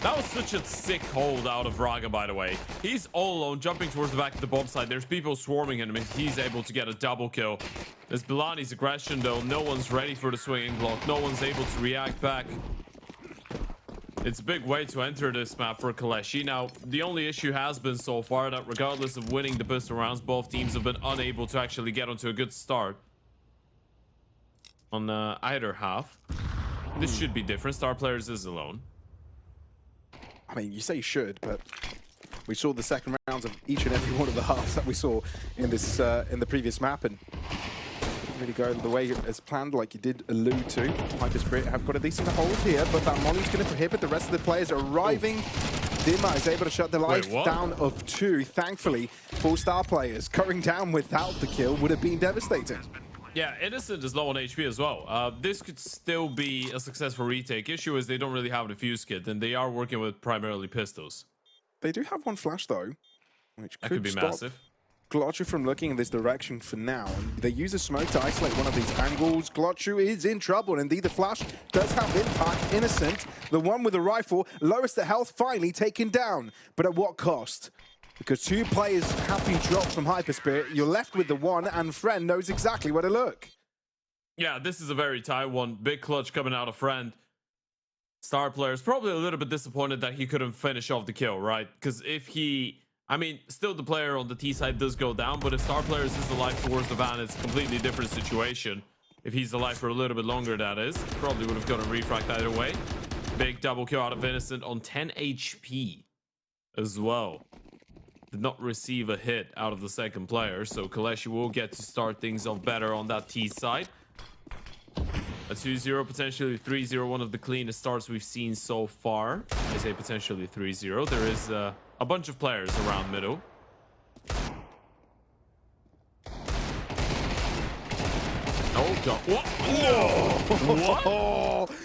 That was such a sick hold out of Raga, by the way. He's all alone, jumping towards the back of the bomb side. There's people swarming him, and he's able to get a double kill. There's bielanii aggression, though. No one's ready for the swinging Glock. No one's able to react back. It's a big way to enter this map for KOLESIE. Now, the only issue has been so far that regardless of winning the pistol rounds, both teams have been unable to actually get onto a good start on either half. This should be different. Star Players is alone. I mean, you say should, but we saw the second rounds of each and every one of the halves that we saw in this in the previous map, and really go the way as planned, like you did allude to. HYPERSPIRIT have got a decent hold here, but that molly's going to prohibit the rest of the players arriving. Dima is able to shut the life down of 2. Thankfully, for Star Players, going down without the kill would have been devastating. Yeah, Innocent is low on HP as well. This could still be a successful retake. Issue is they don't really have a defuse kit, and they are working with primarily pistols. They do have one flash, though, which could be massive. Glotchu from looking in this direction for now. They use a smoke to isolate one of these angles. Glotchu is in trouble, and indeed the flash does have impact. Innocent, the one with the rifle, lowest the health, finally taken down. But at what cost? Because 2 players have been dropped from HYPERSPIRIT. You're left with the one, and Friend knows exactly where to look. Yeah, this is a very tight one. Big clutch coming out of Friend. Star Players probably a little bit disappointed that he couldn't finish off the kill, right? Because if he... I mean, still the player on the T side does go down, but if Star Players is alive towards the van, it's a completely different situation. If he's alive for a little bit longer, that is. Probably would have gotten refract either way. Big double kill out of Innocent on 10 HP as well. Did not receive a hit out of the second player, so KOLESIE will get to start things off better on that T side. A 2-0, potentially 3-0, one of the cleanest starts we've seen so far. I say potentially 3-0. There is a bunch of players around middle. Oh, God. What? Whoa. What?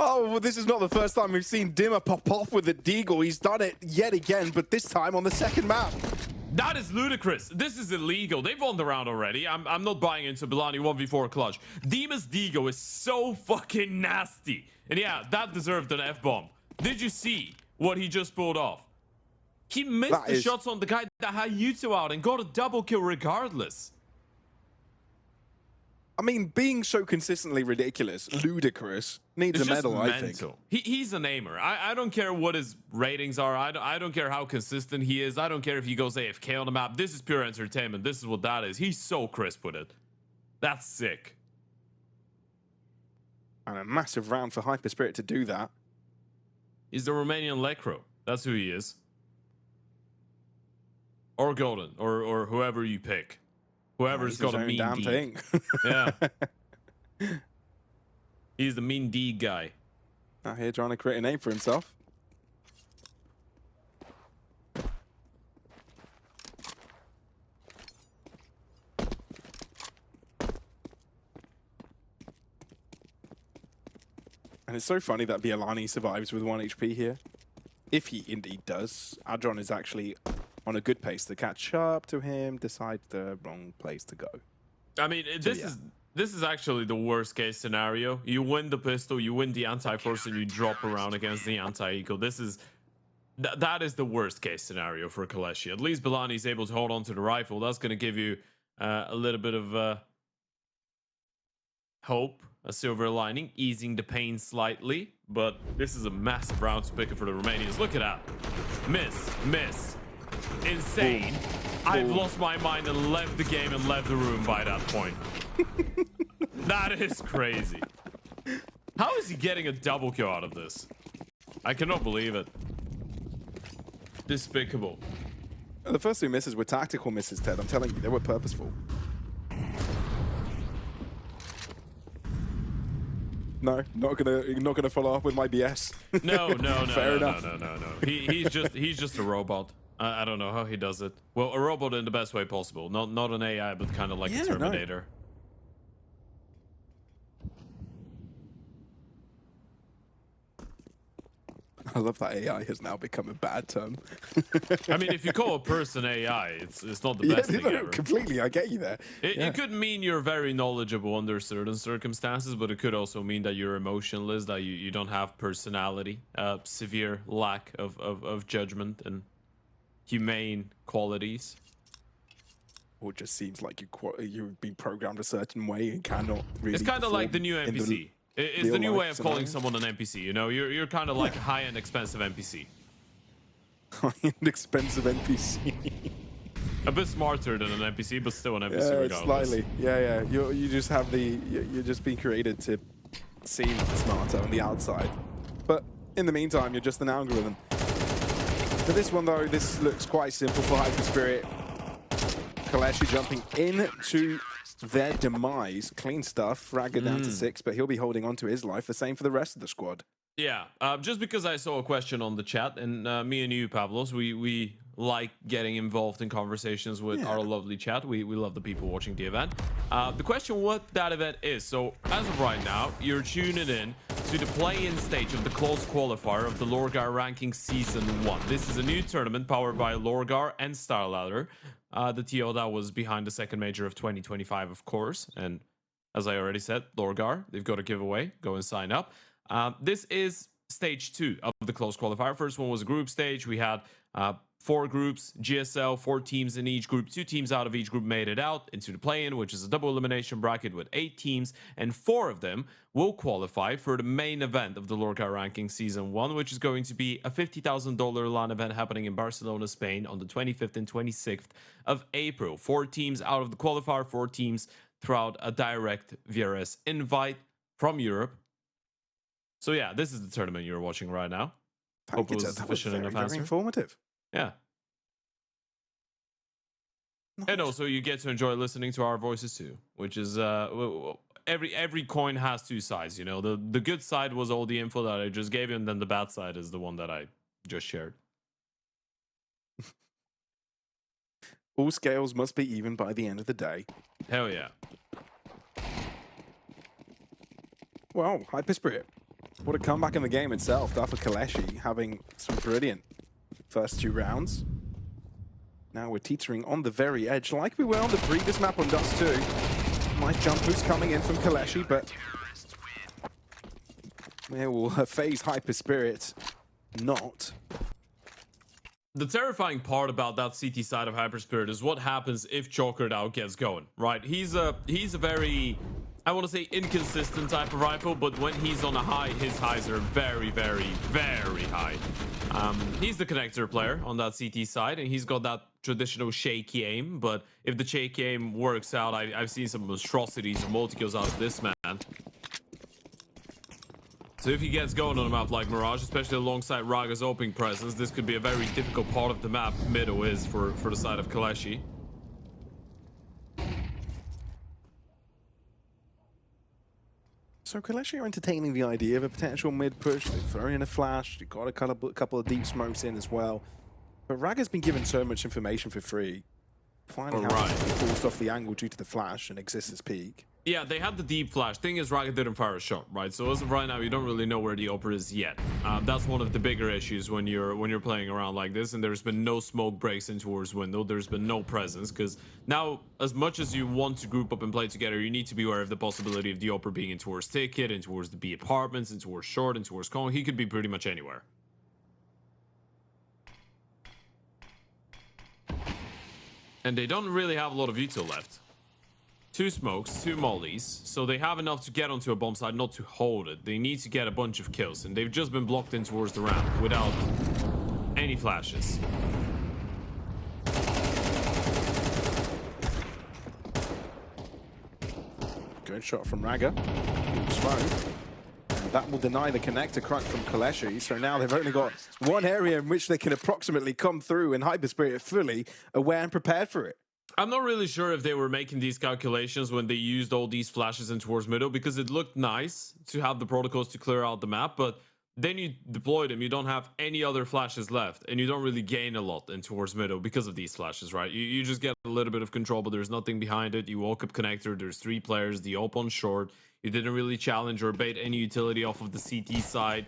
Oh, well, this is not the first time we've seen Dimmer pop off with the deagle. He's done it yet again, but this time on the second map. That is ludicrous. This is illegal. They've won the round already. I'm not buying into bielanii 1v4 clutch. Dima's deagle is so fucking nasty. And yeah, that deserved an F-bomb. Did you see what he just pulled off? He missed the shots on the guy that had Yuto out and got a double kill regardless. I mean, being so consistently ridiculous, ludicrous, needs a medal, I think. He's an aimer. I don't care what his ratings are. I don't care how consistent he is. I don't care if he goes AFK on the map. This is pure entertainment. This is what that is. He's so crisp with it. That's sick. And a massive round for HYPERSPIRIT to do that. He's the Romanian Lekro. That's who he is. Or Golden, or whoever you pick. Whoever's got a mean D. Thing. Yeah. He's the mean D guy. Out here trying to create a name for himself. And it's so funny that bielanii survives with 1 HP here. If he indeed does. Adron is actually on a good pace to catch up to him, decides the wrong place to go. I mean, this is actually the worst case scenario. You win the pistol, you win the anti-force, and you drop around against the anti-eco. This is that is the worst case scenario for KOLESIE. At least Bilani is able to hold on to the rifle. That's going to give you a little bit of hope, a silver lining, easing the pain slightly. But this is a massive round to pick up for the Romanians. Look at that. Miss. Insane. I've lost my mind and left the game and left the room by that point. That is crazy. How is he getting a double kill out of this? I cannot believe it. Despicable. The first two misses were tactical misses, Ted. I'm telling you, they were purposeful. No, not gonna follow up with my BS. No. Fair enough. No. He's just a robot. I don't know how he does it. Well, a robot in the best way possible. Not an AI, but kind of like a Terminator. No. I love that AI has now become a bad term. I mean, if you call a person AI, it's not the best thing ever. Completely, I get you there. It could mean you're very knowledgeable under certain circumstances, but it could also mean that you're emotionless, that you don't have personality, severe lack of judgment and humane qualities. Or it just seems like you've been programmed a certain way and cannot really. It's kind of like the new NPC. It's the new way of calling someone an NPC. You know, you're kind of like a high-end expensive NPC. High-end expensive NPC. A bit smarter than an NPC, but still an NPC regardless. Slightly. Yeah. You just have you're just being created to seem smarter on the outside, but in the meantime, you're just an algorithm. For this one though, this looks quite simple for HYPERSPIRIT. KOLESIE jumping into their demise. Clean stuff. Ragga down to 6, but he'll be holding on to his life. The same for the rest of the squad. Yeah, just because I saw a question on the chat, and me and you, Pavlos, we like getting involved in conversations with our lovely chat. We love the people watching the event. The question, what that event is. So as of right now, you're tuning in to the play-in stage of the closed qualifier of the Lorgar Rankings Season 1. This is a new tournament powered by LORGAR and StarLadder. The TO that was behind the second major of 2025, of course. And as I already said, Lorgar, they've got a giveaway. Go and sign up. This is stage 2 of the closed qualifier. First one was a group stage. We had 4 groups, GSL, 4 teams in each group. 2 teams out of each group made it out into the play-in, which is a double elimination bracket with 8 teams, and 4 of them will qualify for the main event of the Lorgar Ranking Season 1, which is going to be a $50,000 LAN event happening in Barcelona, Spain on the 25th and 26th of April. 4 teams out of the qualifier, 4 teams throughout a direct VRS invite from Europe. So yeah, this is the tournament you're watching right now. Hope it was sufficient enough answer. Very informative. Yeah. Nice. And also you get to enjoy listening to our voices too, which is every coin has 2 sides, you know. The good side was all the info that I just gave you, and then the bad side is the one that I just shared. All scales must be even by the end of the day. Hell yeah. Well, HYPERSPIRIT. What a comeback in the game itself. That for KOLESIE having some brilliant first 2 rounds. Now we're teetering on the very edge, like we were on the previous map on Dust2. Nice jump boost coming in from KOLESIE, but it will phase HYPERSPIRIT not. The terrifying part about that CT side of HYPERSPIRIT is what happens if Chokered gets going, right? He's a very, I want to say, inconsistent type of rifle, but when he's on a high, his highs are very, very, very high. He's the connector player on that CT side, and he's got that traditional shaky aim, but if the shaky aim works out, I've seen some monstrosities of multi-kills out of this man. So if he gets going on a map like Mirage, especially alongside Ragga's opening presence, this could be a very difficult part of the map. Middle is for the side of KOLESIE. So KOLESIE are entertaining the idea of a potential mid-push. They've thrown in a flash. They've got a couple of deep smokes in as well. But Ragga's been given so much information for free. Finally, he forced off the angle due to the flash and exists as peak. Yeah, they had the deep flash. Thing is, Rocket didn't fire a shot, right? So as of right now, you don't really know where the Opera is yet. That's one of the bigger issues when you're playing around like this. And there's been no smoke breaks in towards window. There's been no presence because now, as much as you want to group up and play together, you need to be aware of the possibility of the Opera being in towards Ticket, in towards the B apartments, in towards Short, in towards Kong. He could be pretty much anywhere. And they don't really have a lot of util left. 2 smokes, 2 mollies, so they have enough to get onto a bomb site, not to hold it. They need to get a bunch of kills, and they've just been blocked in towards the ramp without any flashes. Good shot from Raga. Smoke. And that will deny the connector crunch from KOLESIE, so now they've only got one area in which they can approximately come through, and HYPERSPIRIT fully aware and prepared for it. I'm not really sure if they were making these calculations when they used all these flashes in towards middle, because it looked nice to have the protocols to clear out the map, but then you deploy them, you don't have any other flashes left, and you don't really gain a lot in towards middle because of these flashes, right? You just get a little bit of control, but there's nothing behind it. You walk up connector, there's 3 players, the op on short. You didn't really challenge or bait any utility off of the CT side.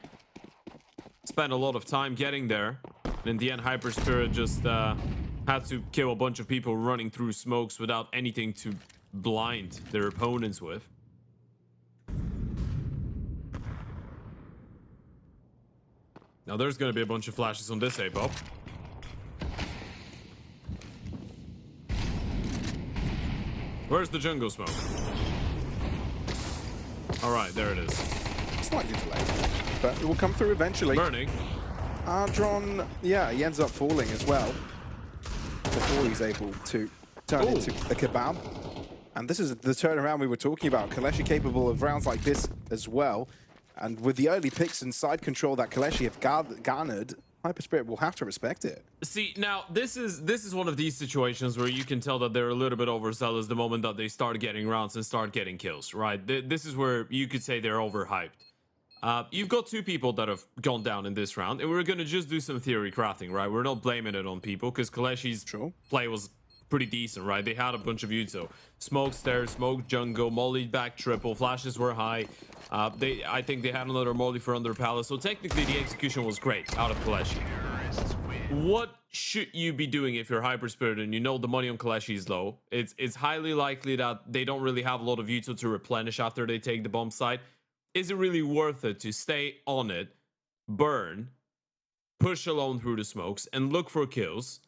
Spent a lot of time getting there, and in the end, HYPERSPIRIT just had to kill a bunch of people running through smokes without anything to blind their opponents with. Now there's going to be a bunch of flashes on this A-pop. Where's the jungle smoke? All right, there it is. Slightly delayed, but it will come through eventually. Burning. Ardron, yeah, he ends up falling as well before he's able to turn into a kebab. And this is the turnaround we were talking about. KOLESIE capable of rounds like this as well. And with the early picks and side control that KOLESIE have garnered, HYPERSPIRIT will have to respect it. See, now this is one of these situations where you can tell that they're a little bit overzealous the moment that they start getting rounds and start getting kills, right? This is where you could say they're overhyped. You've got 2 people that have gone down in this round, and we're going to just do some theory crafting, right? We're not blaming it on people, because KOLESIE's play was pretty decent, right? They had a bunch of util. Smoke stairs, smoke jungle, molly back triple, flashes were high. I think they had another molly for under palace, so technically the execution was great out of KOLESIE. What should you be doing if you're HYPERSPIRIT and you know the money on KOLESIE is low? It's highly likely that they don't really have a lot of util to replenish after they take the bomb site. Is it really worth it to stay on it, burn, push alone through the smokes, and look for kills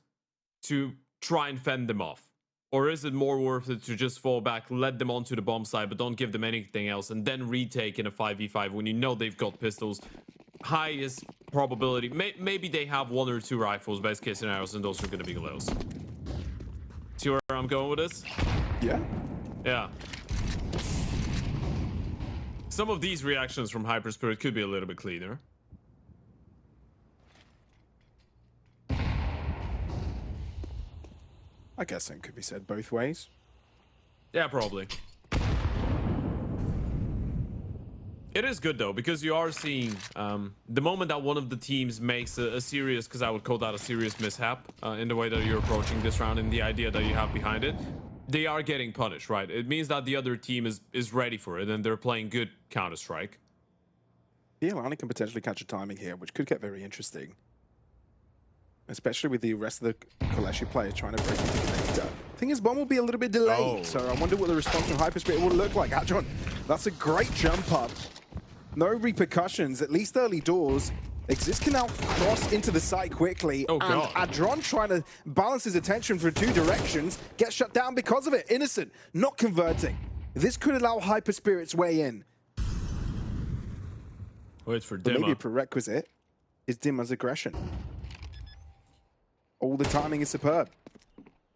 to try and fend them off? Or is it more worth it to just fall back, let them onto the bomb site, but don't give them anything else, and then retake in a 5v5 when you know they've got pistols? Highest probability. Maybe they have 1 or 2 rifles, best case scenarios, and those are going to be lows. See where I'm going with this? Yeah. Yeah. Some of these reactions from HYPERSPIRIT could be a little bit cleaner. I guess it could be said both ways. Yeah, probably. It is good though, because you are seeing the moment that one of the teams makes a serious, because I would call that a serious mishap in the way that you're approaching this round and the idea that you have behind it, they are getting punished, right? It means that the other team is ready for it and they're playing good Counter-Strike. Alani can potentially catch a timing here, which could get very interesting. Especially with the rest of the KOLESIE players trying to break into the connector. Thing is, bomb will be a little bit delayed, so I wonder what the response from HYPERSPIRIT will look like. Ardron, that's a great jump up. No repercussions, at least early doors. Exist can now cross into the site quickly, and Ardron trying to balance his attention from 2 directions, gets shut down because of it. Innocent, not converting. This could allow HYPERSPIRIT's way in. Wait for But Dimma. maybe a prerequisite is Dimma's aggression. All the timing is superb.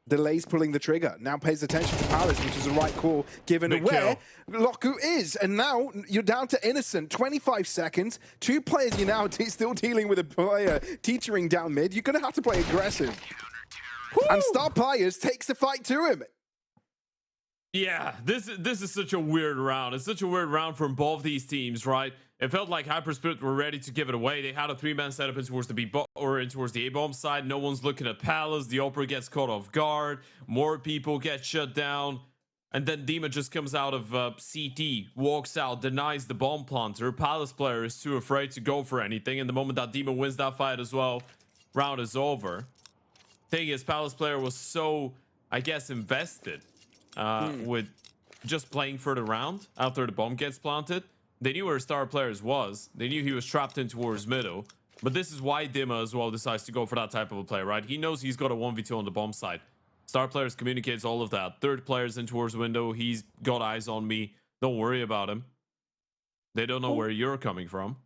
Delays pulling the trigger. Now pays attention to Palace, which is the right call, given where Loku is. And now you're down to Innocent. 25 seconds. 2 players, you're now still dealing with a player teetering down mid. You're going to have to play aggressive. And Star Players takes the fight to him. Yeah, this is such a weird round. It's such a weird round from both these teams, right? It felt like HYPERSPIRIT were ready to give it away. They had a 3-man setup in towards the B or in towards the A-bomb side. No one's looking at Palace. The Opera gets caught off guard. More people get shut down. And then Dima just comes out of CT, walks out, denies the bomb planter. Palace player is too afraid to go for anything. And the moment that Dima wins that fight as well, round is over. Thing is, Palace player was so, I guess, invested with just playing for the round after the bomb gets planted. They knew where star players was. They knew he was trapped in towards middle. But this is why Dima as well decides to go for that type of a play, right? He knows he's got a 1v2 on the bomb side. Star players communicates all of that. Third player's in towards window. He's got eyes on me. Don't worry about him. They don't know where you're coming from.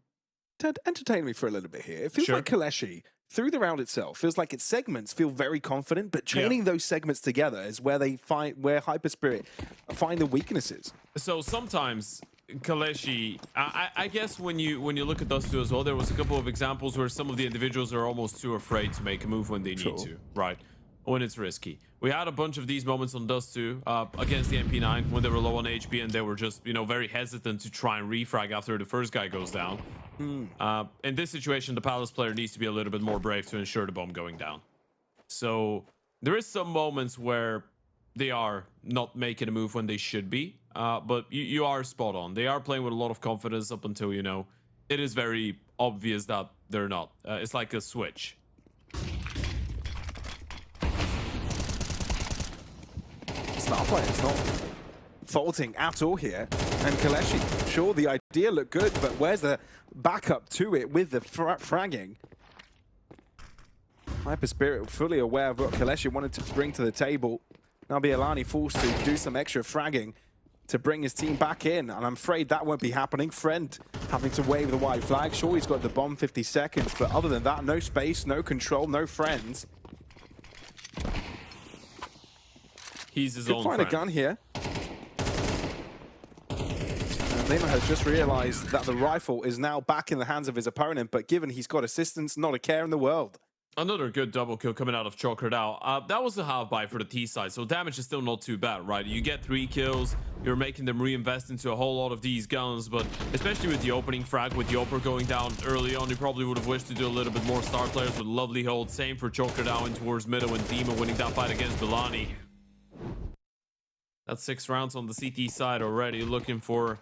Ted, entertain me for a little bit here. It feels like KOLESIE, through the round itself, feels like its segments feel very confident, but chaining those segments together is where they find, where HYPERSPIRIT find the weaknesses. So sometimes KOLESIE, I guess when you look at Dust2 as well, there was a couple of examples where some of the individuals are almost too afraid to make a move when they need to, right? When it's risky. We had a bunch of these moments on Dust2 against the MP9 when they were low on HP and they were just, you know, very hesitant to try and refrag after the first guy goes down. In this situation, the Palace player needs to be a little bit more brave to ensure the bomb going down. So there is some moments where they are not making a move when they should be, but you are spot on. They are playing with a lot of confidence up until, you know, it is very obvious that they're not. It's like a switch. Star player's not faulting at all here. And KOLESIE, sure, the idea looked good, but where's the backup to it with the fragging? HYPERSPIRIT fully aware of what KOLESIE wanted to bring to the table. Now Bialani forced to do some extra fragging to bring his team back in, and I'm afraid that won't be happening. Friend having to wave the white flag. Sure, he's got the bomb 50 seconds, but other than that, no space, no control, no friends. He's his Could own find friend. a gun here. Lima has just realized that the rifle is now back in the hands of his opponent, but given he's got assistance, not a care in the world. Another good double kill coming out of Chocordao. That was a half buy for the T side, so damage is still not too bad, right? You get 3 kills, you're making them reinvest into a whole lot of these guns, but especially with the opening frag, with the Oper going down early on, you probably would have wished to do a little bit more star players with lovely hold. Same for Chocordao in towards middle and Dima winning that fight against Bilani. That's 6 rounds on the CT side already, looking for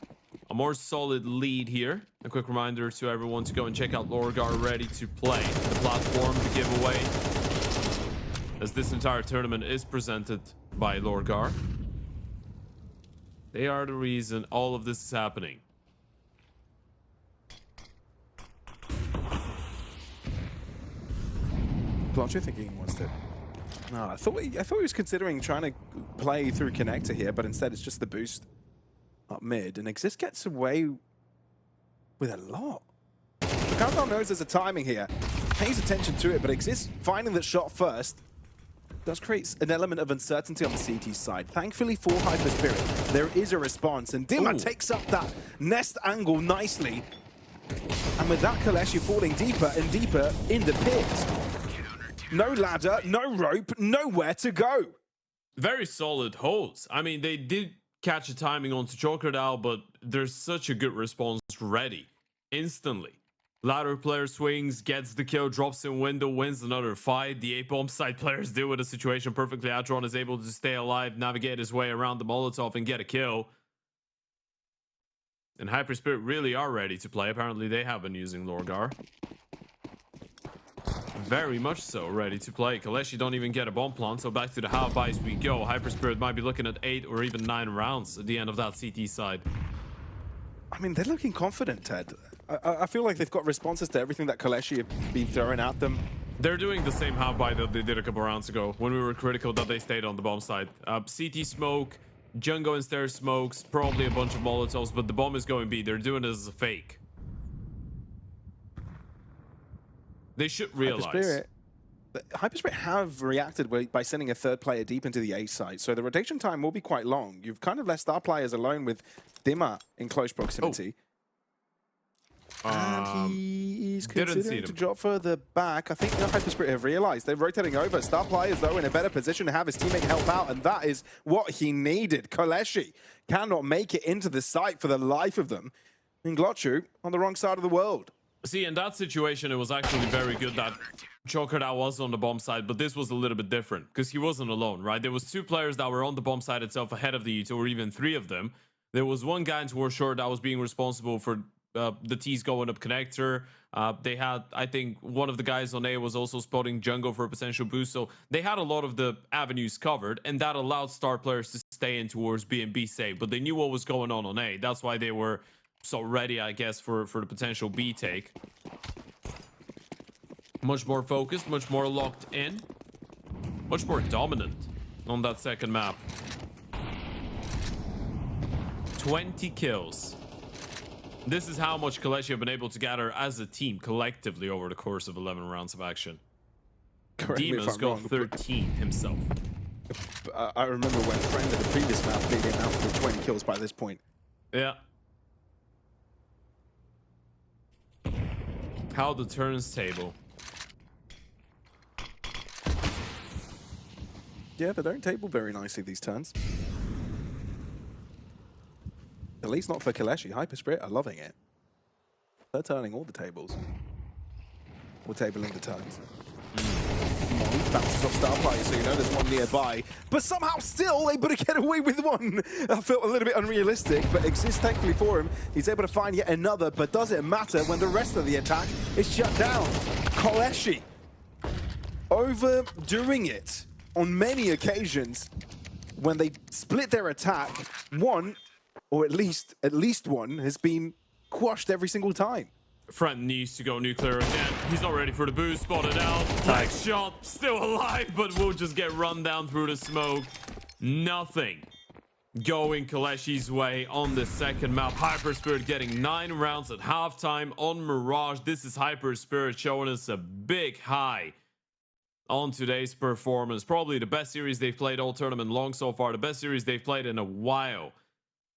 a more solid lead here. A quick reminder to everyone to go and check out Lorgar Ready to Play, the platform to give away, as this entire tournament is presented by Lorgar. They are the reason all of this is happening. What you thinking he wants to? No, I thought he was considering trying to play through connector here, but instead it's just the boost up mid, and Exist gets away with a lot. Countdown knows there's a timing here, pays attention to it, but Exist finding that shot first does create an element of uncertainty on the CT side. Thankfully for HYPERSPIRIT, there is a response, and Dima takes up that nest angle nicely, and with that KOLESIE falling deeper and deeper in the pit. No ladder, no rope, nowhere to go. Very solid holds. I mean, they did catch a timing onto Chocordao, but there's such a good response ready instantly. Ladder player swings, gets the kill, drops in window, wins another fight. The 8-bomb side players deal with the situation perfectly. Atron is able to stay alive, navigate his way around the Molotov and get a kill. And HYPERSPIRIT really are ready to play. Apparently they have been using Lorgar. Very much so ready to play. KOLESIE don't even get a bomb plant, so back to the half buys we go. HYPERSPIRIT might be looking at 8 or even 9 rounds at the end of that CT side. I mean, they're looking confident, Ted. I feel like they've got responses to everything that KOLESIE have been throwing at them. They're doing the same half buy that they did a couple rounds ago when we were critical that they stayed on the bomb side. CT smoke, Jungle and stairs smokes, probably a bunch of Molotovs, but the bomb is going B. They're doing it as a fake. They should realize. HYPERSPIRIT have reacted by sending a third player deep into the A site, so the rotation time will be quite long. You've kind of left star players alone with Dima in close proximity. And he's considering to drop further back. I think HYPERSPIRIT have realized they're rotating over. Star players, though, in a better position to have his teammate help out, and that is what he needed. KOLESIE cannot make it into the site for the life of them. And Glotchu on the wrong side of the world. See, in that situation, it was actually very good that Joker that was on the bomb side, but this was a little bit different because he wasn't alone, right? There was two players that were on the bomb side itself ahead of the E2, or even three of them. There was one guy in towards short that was being responsible for the T's going up connector. They had, I think, one of the guys on A was also spotting jungle for a potential boost. So they had a lot of the avenues covered, and that allowed star players to stay in towards B and be safe. But they knew what was going on A. That's why they were so ready, I guess, for the potential B take. Much more focused, much more locked in, much more dominant on that second map. 20 kills. This is how much KOLESIE have been able to gather as a team collectively over the course of 11 rounds of action. Demon's got 13 himself. I remember when Friend in the previous map being out for 20 kills by this point. Yeah. How the turns table. Yeah, they don't table very nicely, these turns. At least not for KOLESIE. HYPERSPIRIT are loving it. They're turning all the tables. Or tabling the turns. Molly bounces off star player, so you know there's one nearby. But somehow still able to get away with one. I felt a little bit unrealistic, but exists thankfully for him. He's able to find yet another, but does it matter when the rest of the attack is shut down? KOLESIE overdoing it on many occasions when they split their attack. One, or at least one, has been quashed every single time. Friend needs to go nuclear again. He's not ready for the boost. Spotted out. Black shot. Still alive, but will just get run down through the smoke. Nothing going KOLESIE's way on the second map. HYPERSPIRIT getting 9 rounds at halftime on Mirage. This is HYPERSPIRIT showing us a big high on today's performance. Probably the best series they've played all tournament long so far. The best series they've played in a while.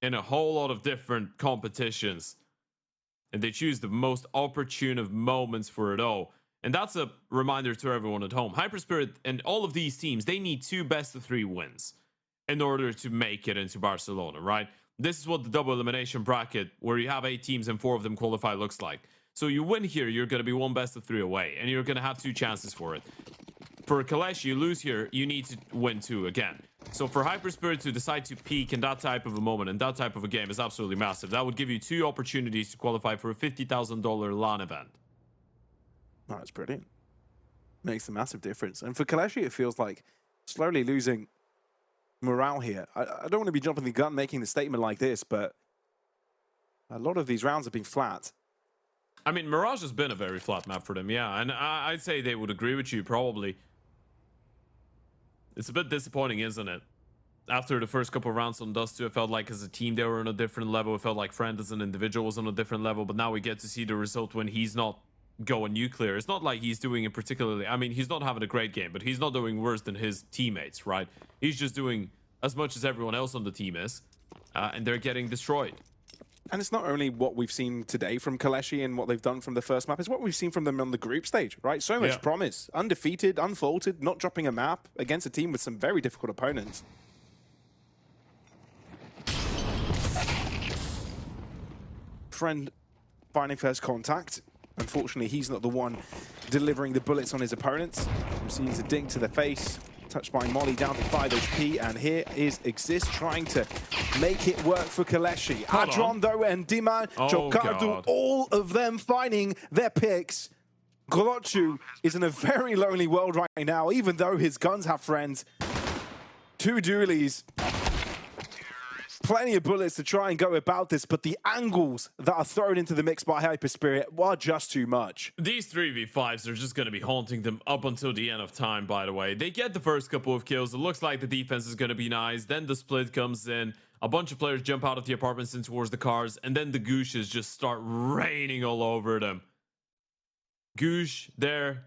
In a whole lot of different competitions. And they choose the most opportune of moments for it all. And that's a reminder to everyone at home. HYPERSPIRIT and all of these teams, they need 2 best-of-3 wins in order to make it into Barcelona, right? This is what the double elimination bracket, where you have 8 teams and 4 of them qualify, looks like. So you win here, you're going to be 1 best-of-3 away, and you're going to have 2 chances for it. For KOLESIE, you lose here, you need to win 2 again. So for HYPERSPIRIT to decide to peak in that type of a moment and that type of a game is absolutely massive. That would give you 2 opportunities to qualify for a $50,000 LAN event. Oh, that's brilliant. Makes a massive difference. And for KOLESIE, it feels like slowly losing morale here. I don't want to be jumping the gun making the statement like this, but a lot of these rounds have been flat. I mean, Mirage has been a very flat map for them, yeah. And I'd say they would agree with you, probably. It's a bit disappointing, isn't it? After the first couple of rounds on Dust2, it felt like as a team they were on a different level. It felt like Friend as an individual was on a different level. But now we get to see the result when he's not going nuclear. It's not like he's doing it particularly... I mean, he's not having a great game, but he's not doing worse than his teammates, right? He's just doing as much as everyone else on the team is. And they're getting destroyed. And it's not only what we've seen today from KOLESIE and what they've done from the first map, it's what we've seen from them on the group stage, right? So much promise. Undefeated, unfaulted, not dropping a map against a team with some very difficult opponents. Friend finding first contact. Unfortunately, he's not the one delivering the bullets on his opponents. Receives a ding to the face. Touched by Molly down to 5 HP, and here is Exist trying to make it work for KOLESIE. Adron, though, and Dima, Jokadu, all of them finding their picks. Golochu is in a very lonely world right now, even though his guns have friends. 2 dualies. Plenty of bullets to try and go about this, but the angles that are thrown into the mix by HYPERSPIRIT are just too much. These 3v5s are just going to be haunting them up until the end of time, by the way. They get the first couple of kills. It looks like the defense is going to be nice. Then the split comes in. A bunch of players jump out of the apartments and towards the cars. And then the Gooshes just start raining all over them. Goosh there.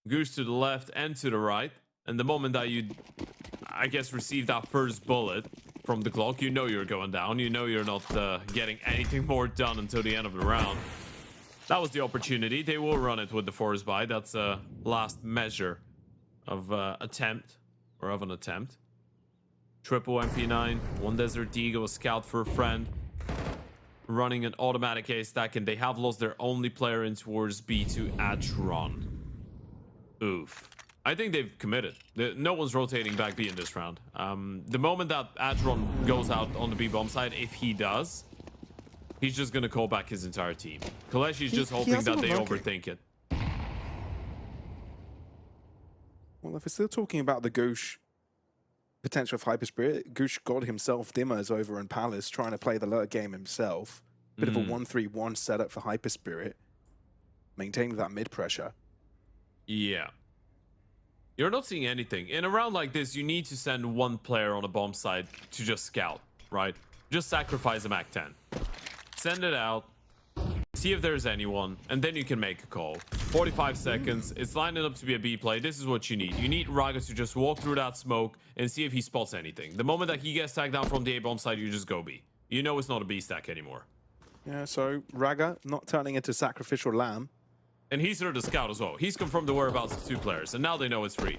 Goosh to the left and to the right. And the moment that you, I guess, receive that first bullet from the Glock, you know you're going down. You know you're not getting anything more done until the end of the round. That was the opportunity. They will run it with the force buy. That's a last measure of attempt, or of an attempt. Triple MP9, 1 Desert Eagle, a scout for a friend. running an automatic A stack, and they have lost their only player in towards B to Adron. Oof. I think they've committed. No one's rotating back B in this round. The moment that Adron goes out on the B bomb side, if he does, he's just going to call back his entire team. KOLESIE's just hoping that they overthink it. Well, if we're still talking about the Goosh potential of HYPERSPIRIT, Goosh got himself dimmers over in Palace, trying to play the lurk game himself. Bit of a 1-3-1 setup for HYPERSPIRIT, maintaining that mid pressure. Yeah. You're not seeing anything. In a round like this, you need to send one player on a bomb side to just scout, right? Just sacrifice a MAC-10. Send it out, see if there's anyone, and then you can make a call. 45 seconds, it's lining up to be a B play. This is what you need. You need Raga to just walk through that smoke and see if he spots anything. The moment that he gets tagged down from the A bomb side, you just go B. You know it's not a B stack anymore. Yeah, so Raga not turning into sacrificial lamb. And he's heard the scout as well. He's confirmed the whereabouts of two players, and now they know it's free.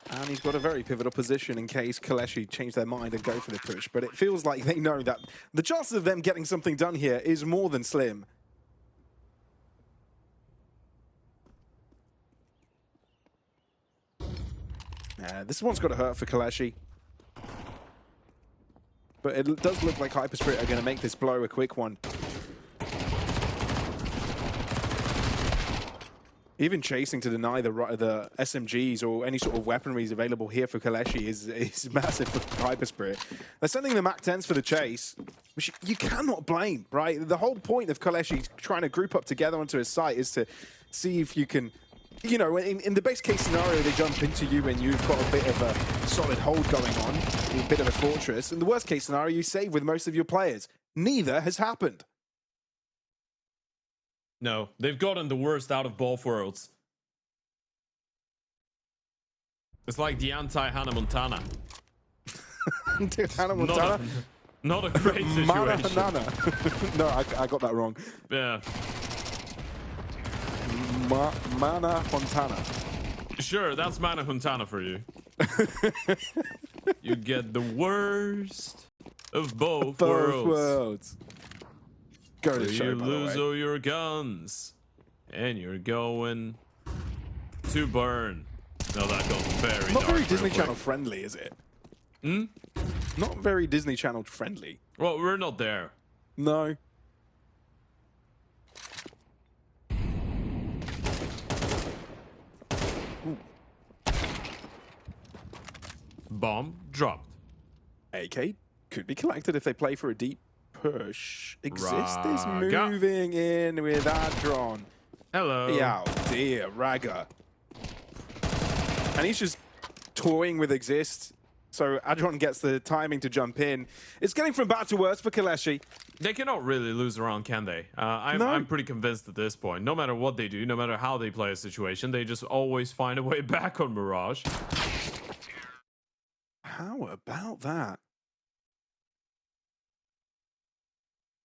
And he's got a very pivotal position in case KOLESIE change their mind and go for the push. But it feels like they know that the chances of them getting something done here is more than slim. This one's got to hurt for KOLESIE. But it does look like HYPERSPIRIT are going to make this blow a quick one. Even chasing to deny the SMGs or any sort of weaponries available here for KOLESIE is massive for HYPERSPIRIT. They're sending the MAC-10s for the chase, which you cannot blame, right? The whole point of KOLESIE trying to group up together onto his site is to see if you can, you know, in the best case scenario, they jump into you and you've got a bit of a solid hold going on, a bit of a fortress. In the worst case scenario, you save with most of your players. Neither has happened. No, they've gotten the worst out of both worlds. It's like the anti-Hannah Montana. Hannah Montana? Not a great situation. No, I got that wrong. Yeah. Mana Montana. Sure, that's Mana Montana for you. You get the worst of both worlds. Go to the show, you lose all your guns, and you're going to burn. No, that goes very not dark very Disney Channel friendly, is it? Hmm? Not very Disney Channel friendly. Well, we're not there. No. Ooh. Bomb dropped. AK could be collected if they play for a deep push. Exist is Raga. moving in with Adron. Hello. Yeah, dear Raga. And he's just toying with Exist. So Adron gets the timing to jump in. It's getting from bad to worse for KOLESIE. They cannot really lose around, can they? I'm pretty convinced at this point. No matter what they do, no matter how they play a situation, they just always find a way back on Mirage. How about that?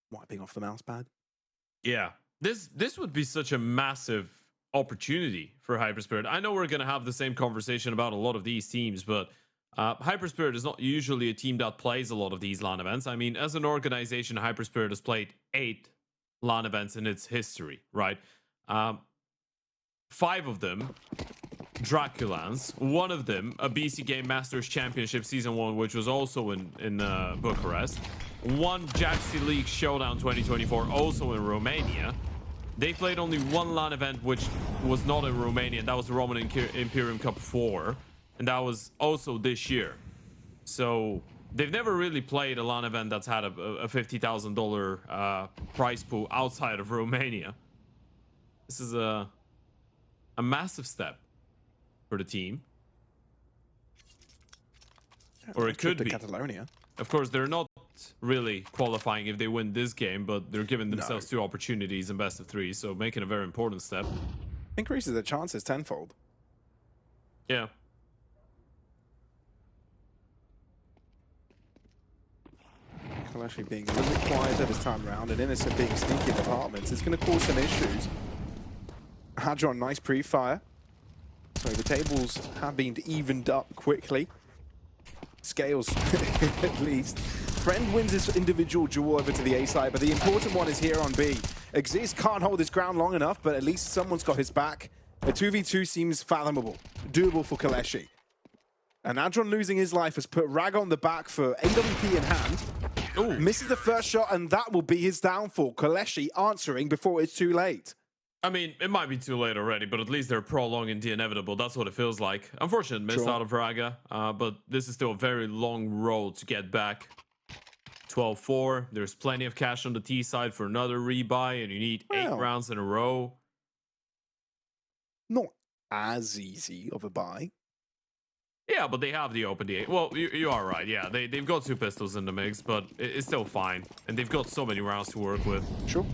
Wiping off the mouse pad. Yeah, this would be such a massive opportunity for HYPERSPIRIT. I know we're going to have the same conversation about a lot of these teams, but HYPERSPIRIT is not usually a team that plays a lot of these LAN events. I mean, as an organization, HYPERSPIRIT has played 8 LAN events in its history, right? 5 of them Draculans, one of them a BC Game Masters Championship Season 1, which was also in Bucharest, one JAXI League Showdown 2024, also in Romania. They played only one LAN event, which was not in Romania, and that was the Roman Imperium Cup 4, and that was also this year. So they've never really played a LAN event that's had a $50,000 prize pool outside of Romania. This is a massive step for the team. Or it could be. Catalonia. Of course, they're not really qualifying if they win this game, but they're giving themselves 2 opportunities in best of 3, so making a very important step. Increases their chances tenfold. Yeah. KOLESIE being a little bit quieter this time around, and Innocent being sneaky in apartments. It's going to cause some issues. Hadron, nice pre-fire. So the tables have been evened up quickly. Scales, at least. Friend wins his individual duel over to the A side, but the important one is here on B. Exist can't hold his ground long enough, but at least someone's got his back. A 2v2 seems fathomable, doable for KOLESIE. And Adron losing his life has put Rag on the back for AWP in hand. Ooh. Misses the first shot, and that will be his downfall. KOLESIE answering before it's too late. I mean, it might be too late already, but at least they're prolonging the inevitable. That's what it feels like. Unfortunate miss out of Raga, but this is still a very long road to get back. 12-4. There's plenty of cash on the T side for another rebuy, and you need 8 rounds in a row. Not as easy of a buy. Yeah, but they have the open D8. Well, you are right. Yeah, they've got 2 pistols in the mix, but it's still fine. And they've got so many rounds to work with. Sure.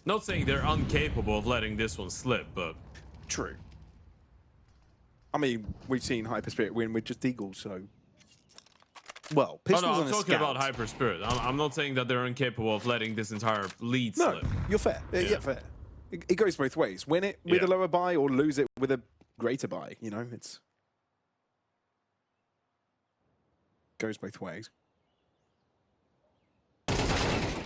Not saying they're incapable of letting this one slip, but... True. I mean, we've seen HYPERSPIRIT win with just Eagles, so... Well, pistols no, I'm on a talking scout. about HYPERSPIRIT. I'm not saying that they're incapable of letting this entire lead slip. No, you're fair. Yeah, fair. It goes both ways. Win it with a lower buy or lose it with a greater buy. You know, it's... Goes both ways.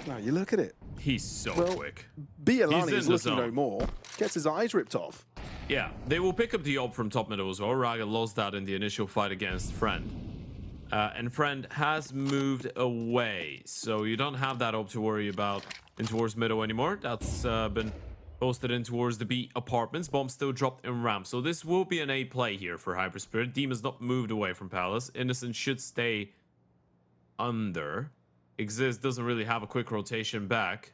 Now, you look at it. He's so quick. Bialani is looking no more. Gets his eyes ripped off. Yeah, they will pick up the ult from top middle as well. Raga lost that in the initial fight against Friend. And Friend has moved away. So you don't have that ult to worry about in towards middle anymore. That's been posted in towards the B apartments. Bomb still dropped in ramp. So this will be an A play here for HYPERSPIRIT. Demon's not moved away from Palace. Innocent should stay under. Exist doesn't really have a quick rotation back.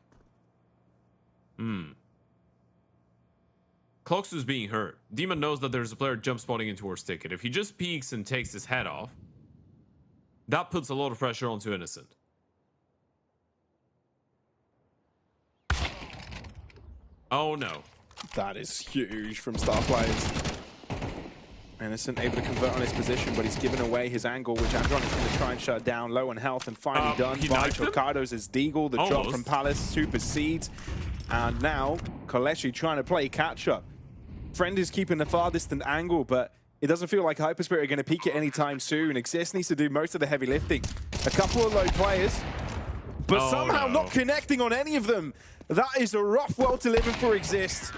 Cloaksu's being hurt. Demon knows that there's a player jump spotting in towards Ticket. If he just peeks and takes his head off, that puts a lot of pressure onto Innocent. Oh no. That is huge from star players. Innocent able to convert on his position, but he's given away his angle, which Adron is going to try and shut down. Low on health and finally done by Chocados as Deagle. The drop from Palace supersedes. And now KOLESIE trying to play catch up. Friend is keeping the far distant angle, but it doesn't feel like HYPERSPIRIT are going to peak it anytime soon. Exist needs to do most of the heavy lifting. A couple of low players, but somehow not connecting on any of them. That is a rough world to live in for Exist.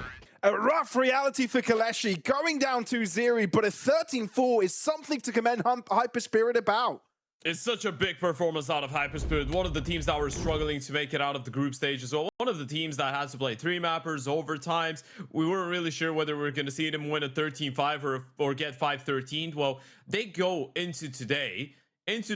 A rough reality for KOLESIE, going down 2-0, but a 13-4 is something to commend HYPERSPIRIT about. It's such a big performance out of HYPERSPIRIT. One of the teams that were struggling to make it out of the group stage as well. One of the teams that had to play 3 mappers, overtimes. We weren't really sure whether we were going to see them win a 13-5 or get 5-13. Well, they go into today, into the